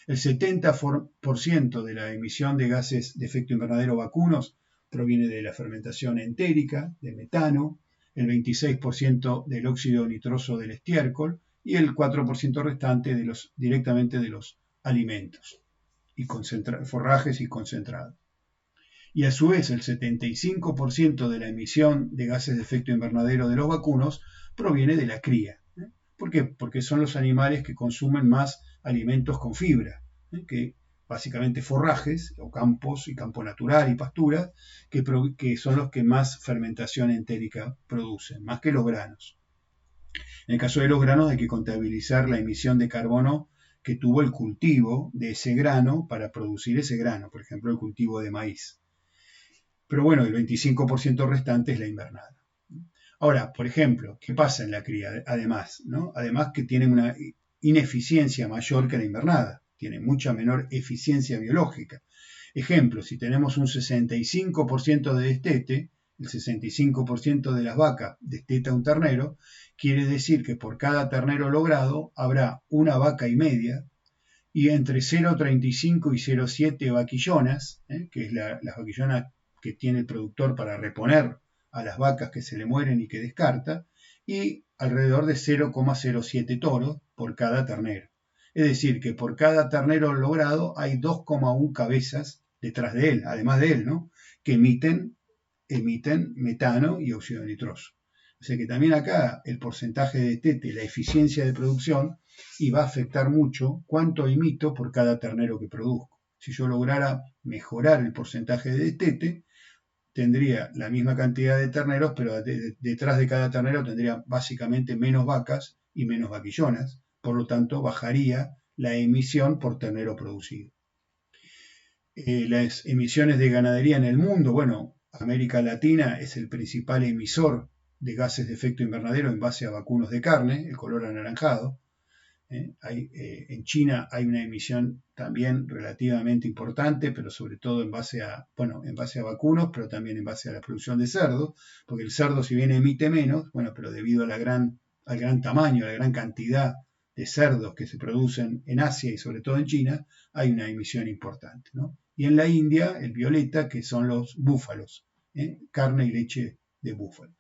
El 70% de la emisión de gases de efecto invernadero vacunos proviene de la fermentación entérica, de metano, el 26% del óxido nitroso del estiércol y el 4% restante directamente de los alimentos, y forrajes y concentrados. Y a su vez el 75% de la emisión de gases de efecto invernadero de los vacunos proviene de la cría. ¿Por qué? Porque son los animales que consumen más alimentos con fibra, que básicamente forrajes o campos y campo natural y pasturas, que son los que más fermentación entérica producen, más que los granos. En el caso de los granos hay que contabilizar la emisión de carbono que tuvo el cultivo de ese grano para producir ese grano, por ejemplo el cultivo de maíz. Pero bueno, el 25% restante es la invernada. Ahora, por ejemplo, ¿qué pasa en la cría? Además, ¿no? Además que tiene una ineficiencia mayor que la invernada, tiene mucha menor eficiencia biológica. Ejemplo, si tenemos un 65% de destete, el 65% de las vacas desteta un ternero, quiere decir que por cada ternero logrado habrá una vaca y media, y entre 0,35 y 0,7 vaquillonas, que es las vaquillonas que tiene el productor para reponer a las vacas que se le mueren y que descarta, y alrededor de 0,07 toros por cada ternero. Es decir, que por cada ternero logrado hay 2,1 cabezas detrás de él, además de él, ¿no? Que emiten metano y óxido nitroso. O sea que también acá el porcentaje de destete, la eficiencia de producción, y va a afectar mucho cuánto emito por cada ternero que produzco. Si yo lograra mejorar el porcentaje de destete, tendría la misma cantidad de terneros, pero detrás de cada ternero tendría básicamente menos vacas y menos vaquillonas, por lo tanto bajaría la emisión por ternero producido. Las emisiones de ganadería en el mundo, bueno, América Latina es el principal emisor de gases de efecto invernadero en base a vacunos de carne, el color anaranjado. En China hay una emisión también relativamente importante, pero sobre todo en base a vacunos, pero también en base a la producción de cerdo, porque el cerdo si bien emite menos, bueno, pero debido a al gran tamaño, a la gran cantidad de cerdos que se producen en Asia y sobre todo en China, hay una emisión importante, ¿no? Y en la India, el violeta, que son los búfalos, carne y leche de búfalo.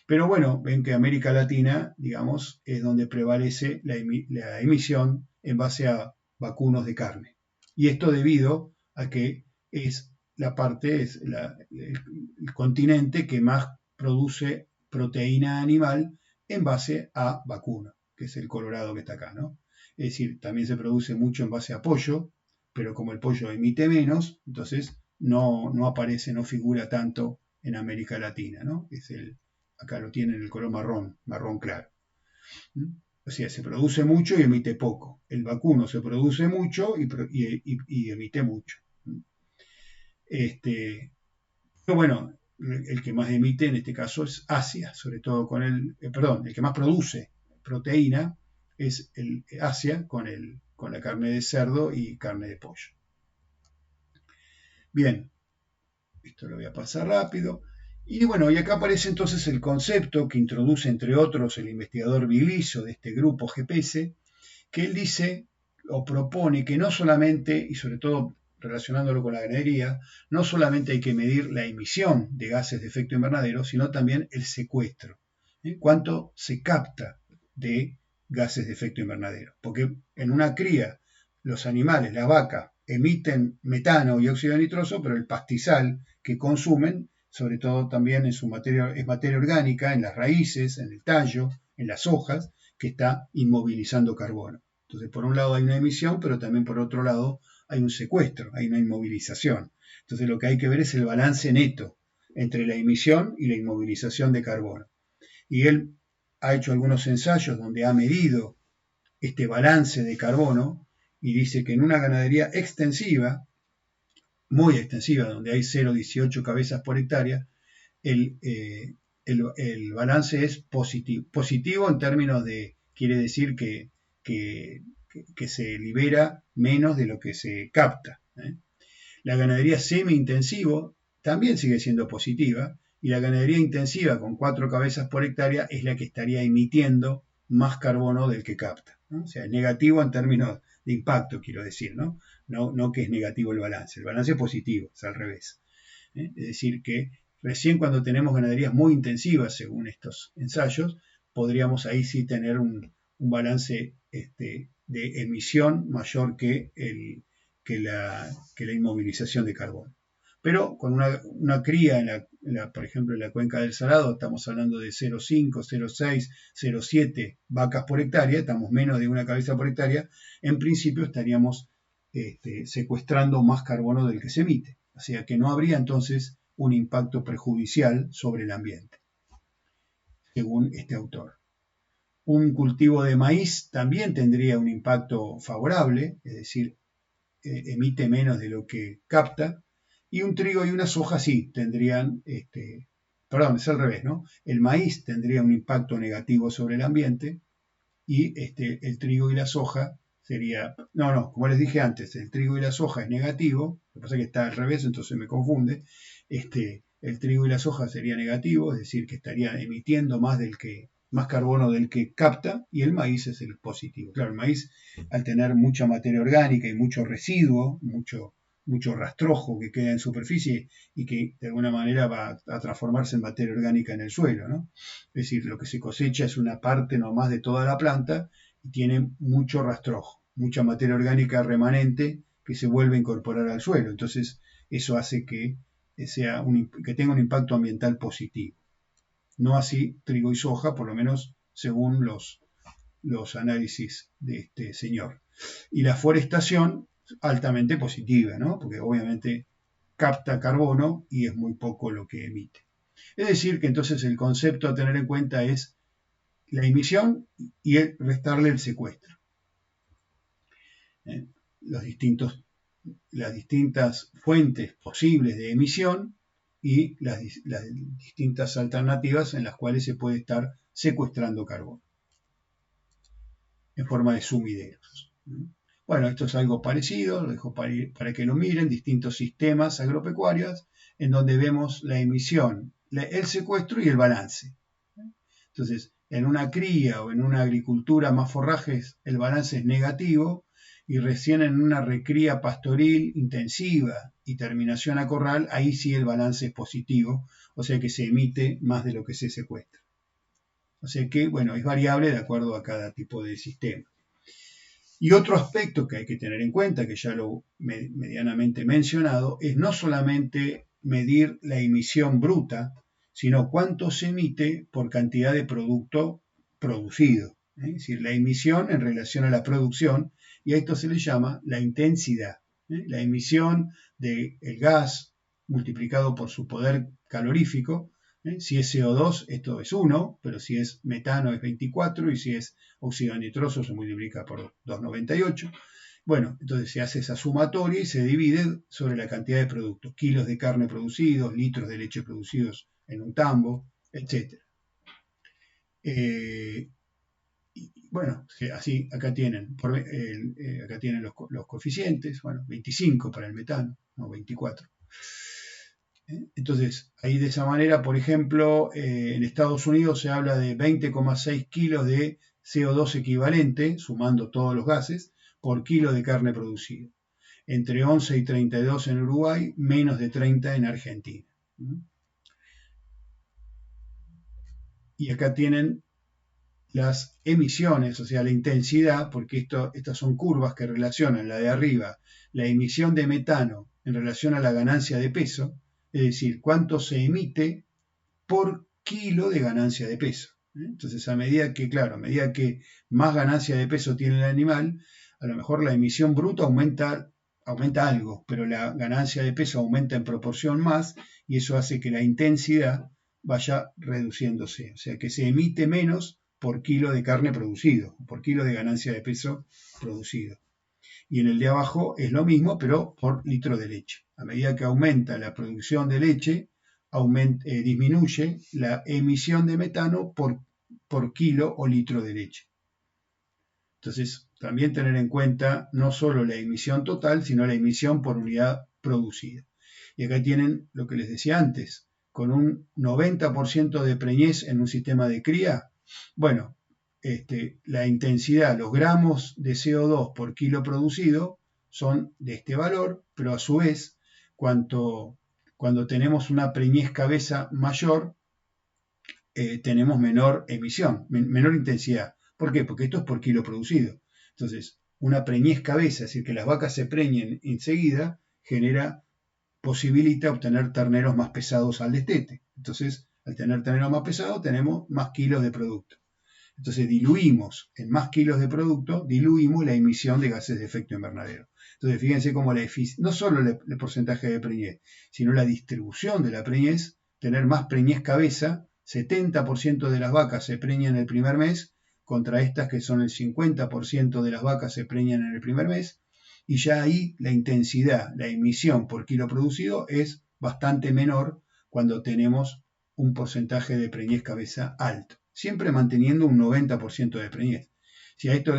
Pero bueno, ven que América Latina, digamos, es donde prevalece la emisión en base a vacunos de carne. Y esto debido a que es el continente que más produce proteína animal en base a vacuno, que es el Colorado que está acá, ¿no? Es decir, también se produce mucho en base a pollo, pero como el pollo emite menos, entonces no aparece, no figura tanto en América Latina, ¿no? Acá lo tienen en el color marrón claro. O sea, se produce mucho y emite poco. El vacuno se produce mucho y emite mucho. Pero bueno, el que más emite en este caso es Asia, sobre todo con el que más produce proteína es el Asia con la carne de cerdo y carne de pollo. Bien, esto lo voy a pasar rápido. Y bueno, y acá aparece entonces el concepto que introduce entre otros el investigador Biliso de este grupo GPS, que él dice o propone que no solamente, y sobre todo relacionándolo con la ganadería, no solamente hay que medir la emisión de gases de efecto invernadero, sino también el secuestro. ¿Cuánto se capta de gases de efecto invernadero? Porque en una cría los animales, la vaca, emiten metano y óxido nitroso, pero el pastizal que consumen, sobre todo también es materia orgánica, en las raíces, en el tallo, en las hojas, que está inmovilizando carbono. Entonces, por un lado hay una emisión, pero también por otro lado hay un secuestro, hay una inmovilización. Entonces, lo que hay que ver es el balance neto entre la emisión y la inmovilización de carbono. Y él ha hecho algunos ensayos donde ha medido este balance de carbono y dice que en una ganadería extensiva, muy extensiva, donde hay 0,18 cabezas por hectárea, el balance es positivo. Positivo en términos de, quiere decir que se libera menos de lo que se capta. La ganadería semi-intensivo también sigue siendo positiva, y la ganadería intensiva con 4 cabezas por hectárea es la que estaría emitiendo más carbono del que capta, ¿no? O sea, es negativo en términos de impacto, quiero decir, ¿no? No que es negativo el balance es positivo, es al revés. Es decir, que recién cuando tenemos ganaderías muy intensivas, según estos ensayos, podríamos ahí sí tener un balance de emisión mayor que la inmovilización de carbono. Pero con una cría, por ejemplo, en la cuenca del Salado, estamos hablando de 0,5, 0,6, 0,7 vacas por hectárea, estamos menos de una cabeza por hectárea, en principio estaríamos secuestrando más carbono del que se emite. O sea que no habría entonces un impacto perjudicial sobre el ambiente, según este autor. Un cultivo de maíz también tendría un impacto favorable, es decir, emite menos de lo que capta, y un trigo y una soja sí tendrían, perdón, es al revés, ¿no? El maíz tendría un impacto negativo sobre el ambiente y el trigo y la soja sería, como les dije antes, el trigo y la soja es negativo, lo que pasa es que está al revés, entonces me confunde, el trigo y la soja sería negativo, es decir, que estarían emitiendo más carbono del que capta, y el maíz es el positivo. Claro, el maíz, al tener mucha materia orgánica y mucho residuo, mucho rastrojo que queda en superficie y que de alguna manera va a transformarse en materia orgánica en el suelo, ¿no? Es decir, lo que se cosecha es una parte nomás de toda la planta y tiene mucho rastrojo, mucha materia orgánica remanente que se vuelve a incorporar al suelo. Entonces, eso hace que tenga un impacto ambiental positivo. No así trigo y soja, por lo menos según los análisis de este señor. Y la forestación, altamente positiva, ¿no? Porque obviamente capta carbono y es muy poco lo que emite. Es decir, que entonces el concepto a tener en cuenta es la emisión y restarle el secuestro. Las distintas fuentes posibles de emisión y las distintas alternativas en las cuales se puede estar secuestrando carbono en forma de sumideros. Bueno, esto es algo parecido, lo dejo para que lo miren, distintos sistemas agropecuarios en donde vemos la emisión, el secuestro y el balance. Entonces, en una cría o en una agricultura más forrajes el balance es negativo, y recién en una recría pastoril intensiva y terminación a corral, ahí sí el balance es positivo, o sea que se emite más de lo que se secuestra. O sea que, bueno, es variable de acuerdo a cada tipo de sistema. Y otro aspecto que hay que tener en cuenta, que ya lo medianamente mencionado, es no solamente medir la emisión bruta, sino cuánto se emite por cantidad de producto producido. Es decir, la emisión en relación a la producción, y a esto se le llama la intensidad. La emisión del gas multiplicado por su poder calorífico. Si es CO2, esto es 1, pero si es metano es 24, y si es óxido nitroso se multiplica por 2,98. Bueno, entonces se hace esa sumatoria y se divide sobre la cantidad de productos, kilos de carne producidos, litros de leche producidos en un tambo, etc. Bueno, así acá tienen los coeficientes, bueno, 25 para el metano, no 24. Entonces, ahí de esa manera, por ejemplo, en Estados Unidos se habla de 20,6 kilos de CO2 equivalente, sumando todos los gases, por kilo de carne producida. Entre 11 y 32 en Uruguay, menos de 30 en Argentina. Y acá tienen las emisiones, o sea, la intensidad, porque estas son curvas que relacionan la de arriba, la emisión de metano en relación a la ganancia de peso, es decir, cuánto se emite por kilo de ganancia de peso. Entonces, a medida que más ganancia de peso tiene el animal, a lo mejor la emisión bruta aumenta algo, pero la ganancia de peso aumenta en proporción más, y eso hace que la intensidad vaya reduciéndose, o sea que se emite menos por kilo de carne producido, por kilo de ganancia de peso producido. Y en el de abajo es lo mismo, pero por litro de leche. A medida que aumenta la producción de leche, disminuye la emisión de metano por kilo o litro de leche. Entonces, también tener en cuenta no solo la emisión total, sino la emisión por unidad producida. Y acá tienen lo que les decía antes, con un 90% de preñez en un sistema de cría, bueno, la intensidad, los gramos de CO2 por kilo producido son de este valor, pero a su vez, cuando tenemos una preñez cabeza mayor, tenemos menor emisión, menor intensidad. ¿Por qué? Porque esto es por kilo producido. Entonces, una preñez cabeza, es decir, que las vacas se preñen enseguida, posibilita obtener terneros más pesados al destete. Entonces, al tener terneros más pesados, tenemos más kilos de producto. Entonces, diluimos en más kilos de producto, diluimos la emisión de gases de efecto invernadero. Entonces, fíjense cómo no solo el porcentaje de preñez, sino la distribución de la preñez, tener más preñez cabeza, 70% de las vacas se preñan en el primer mes, contra estas que son el 50% de las vacas se preñan en el primer mes, y ya ahí la intensidad, la emisión por kilo producido es bastante menor cuando tenemos un porcentaje de preñez cabeza alto, siempre manteniendo un 90% de preñez. Si a esto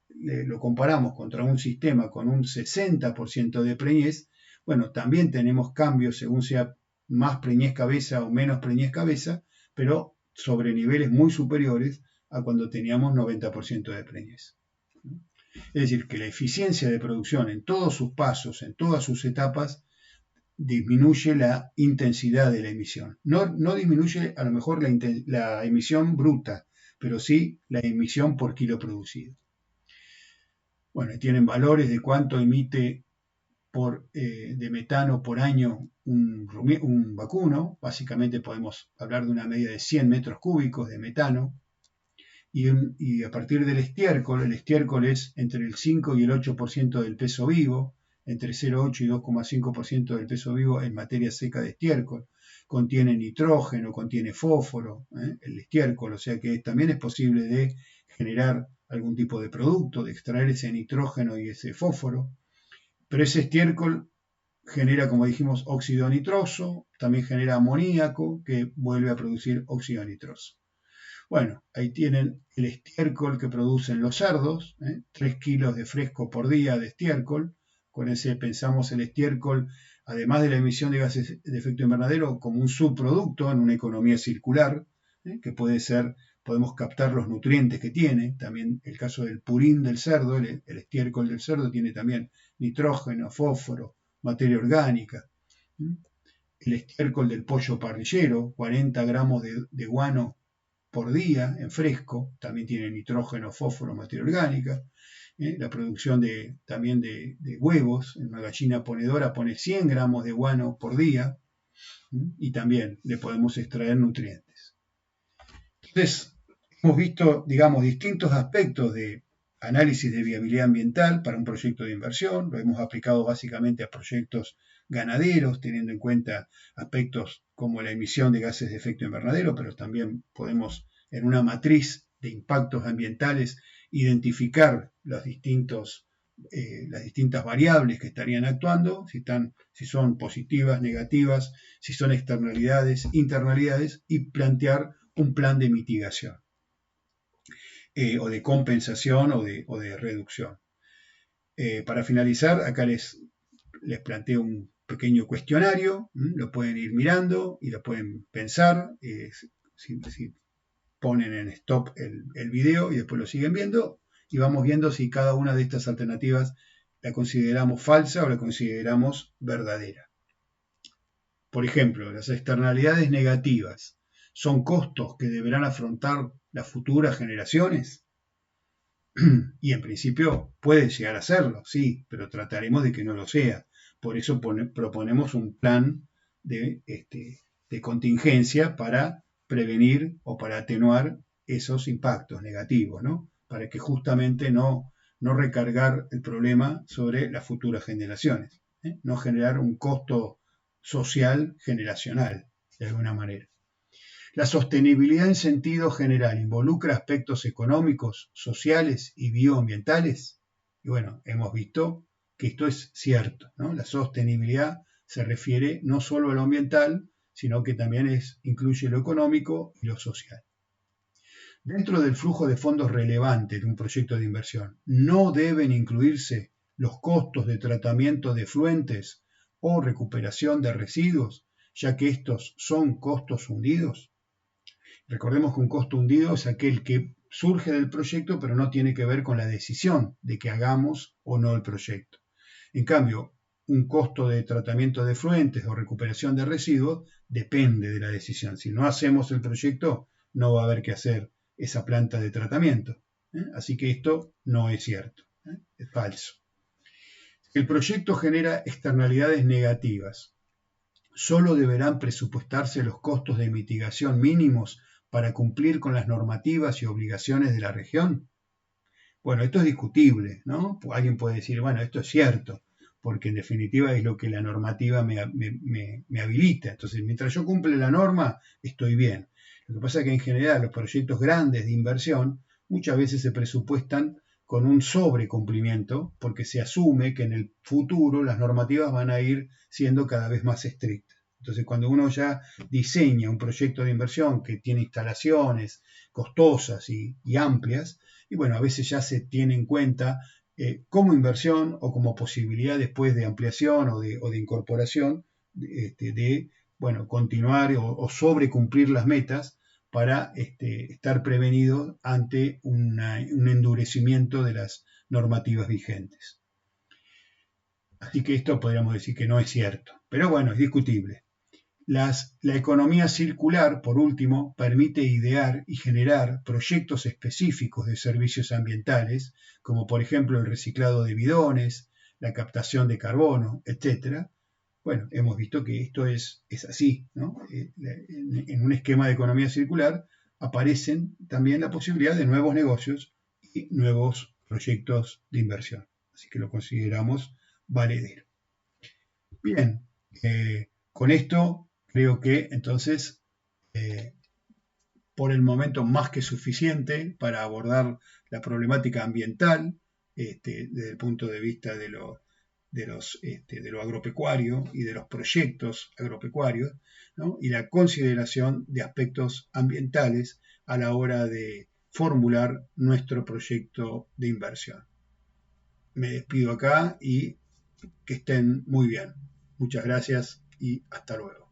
lo comparamos contra un sistema con un 60% de preñez, bueno, también tenemos cambios según sea más preñez cabeza o menos preñez cabeza, pero sobre niveles muy superiores a cuando teníamos 90% de preñez. Es decir, que la eficiencia de producción en todos sus pasos, en todas sus etapas, disminuye la intensidad de la emisión. No disminuye a lo mejor la emisión bruta, pero sí la emisión por kilo producido. Bueno, tienen valores de cuánto emite de metano por año un vacuno. Básicamente podemos hablar de una media de 100 metros cúbicos de metano. Y a partir del estiércol, el estiércol es entre el 5 y el 8% del peso vivo, entre 0,8 y 2,5% del peso vivo en materia seca de estiércol. Contiene nitrógeno, contiene fósforo, el estiércol, o sea que también es posible de generar algún tipo de producto, de extraer ese nitrógeno y ese fósforo. Pero ese estiércol genera, como dijimos, óxido nitroso, también genera amoníaco, que vuelve a producir óxido nitroso. Bueno, ahí tienen el estiércol que producen los cerdos, 3 kilos de fresco por día de estiércol. Con ese pensamos el estiércol, además de la emisión de gases de efecto invernadero, como un subproducto en una economía circular, que puede ser podemos captar los nutrientes que tiene. También el caso del purín del cerdo, el estiércol del cerdo tiene también nitrógeno, fósforo, materia orgánica. El estiércol del pollo parrillero, 40 gramos de guano por día en fresco, también tiene nitrógeno, fósforo, materia orgánica. La producción también de huevos, una gallina ponedora pone 100 gramos de guano por día y también le podemos extraer nutrientes. Entonces, hemos visto, digamos, distintos aspectos de análisis de viabilidad ambiental para un proyecto de inversión. Lo hemos aplicado básicamente a proyectos ganaderos, teniendo en cuenta aspectos como la emisión de gases de efecto invernadero, pero también podemos, en una matriz de impactos ambientales, identificar las distintas variables que estarían actuando, si son positivas, negativas, si son externalidades, internalidades, y plantear un plan de mitigación o de compensación o de reducción. Para finalizar, acá les planteo un pequeño cuestionario, lo pueden ir mirando y lo pueden pensar, si ponen en stop el video y después lo siguen viendo, y vamos viendo si cada una de estas alternativas la consideramos falsa o la consideramos verdadera. Por ejemplo, las externalidades negativas son costos que deberán afrontar las futuras generaciones. Y en principio puede llegar a serlo, sí, pero trataremos de que no lo sea. Por eso proponemos un plan de contingencia para prevenir o para atenuar esos impactos negativos, ¿no? Para que justamente no recargar el problema sobre las futuras generaciones, no generar un costo social generacional, de alguna manera. La sostenibilidad en sentido general involucra aspectos económicos, sociales y bioambientales. Y bueno, hemos visto que esto es cierto, ¿no? La sostenibilidad se refiere no solo a lo ambiental, sino que también incluye lo económico y lo social. Dentro del flujo de fondos relevante de un proyecto de inversión, no deben incluirse los costos de tratamiento de efluentes o recuperación de residuos, ya que estos son costos hundidos. Recordemos que un costo hundido es aquel que surge del proyecto, pero no tiene que ver con la decisión de que hagamos o no el proyecto. En cambio, un costo de tratamiento de efluentes o recuperación de residuos depende de la decisión. Si no hacemos el proyecto, no va a haber que hacer esa planta de tratamiento. Así que esto no es cierto, es falso. El proyecto genera externalidades negativas. Solo deberán presupuestarse los costos de mitigación mínimos para cumplir con las normativas y obligaciones de la región. Bueno, esto es discutible, ¿no? Alguien puede decir, bueno, esto es cierto, porque en definitiva es lo que la normativa me habilita. Entonces, mientras yo cumple la norma, estoy bien. Lo que pasa es que en general los proyectos grandes de inversión muchas veces se presupuestan con un sobrecumplimiento, porque se asume que en el futuro las normativas van a ir siendo cada vez más estrictas. Entonces, cuando uno ya diseña un proyecto de inversión que tiene instalaciones costosas y amplias, y bueno, a veces ya se tiene en cuenta como inversión o como posibilidad después de ampliación o de incorporación de continuar o sobrecumplir las metas para estar prevenido ante un endurecimiento de las normativas vigentes. Así que esto podríamos decir que no es cierto, pero bueno, es discutible. La economía circular, por último, permite idear y generar proyectos específicos de servicios ambientales, como por ejemplo el reciclado de bidones, la captación de carbono, etc. Bueno, hemos visto que esto es así, ¿no? En un esquema de economía circular aparecen también la posibilidad de nuevos negocios y nuevos proyectos de inversión. Así que lo consideramos valedero. Bien, con esto creo que entonces, por el momento, más que suficiente para abordar la problemática ambiental desde el punto de vista de lo agropecuario y de los proyectos agropecuarios, ¿no? Y la consideración de aspectos ambientales a la hora de formular nuestro proyecto de inversión. Me despido acá y que estén muy bien. Muchas gracias y hasta luego.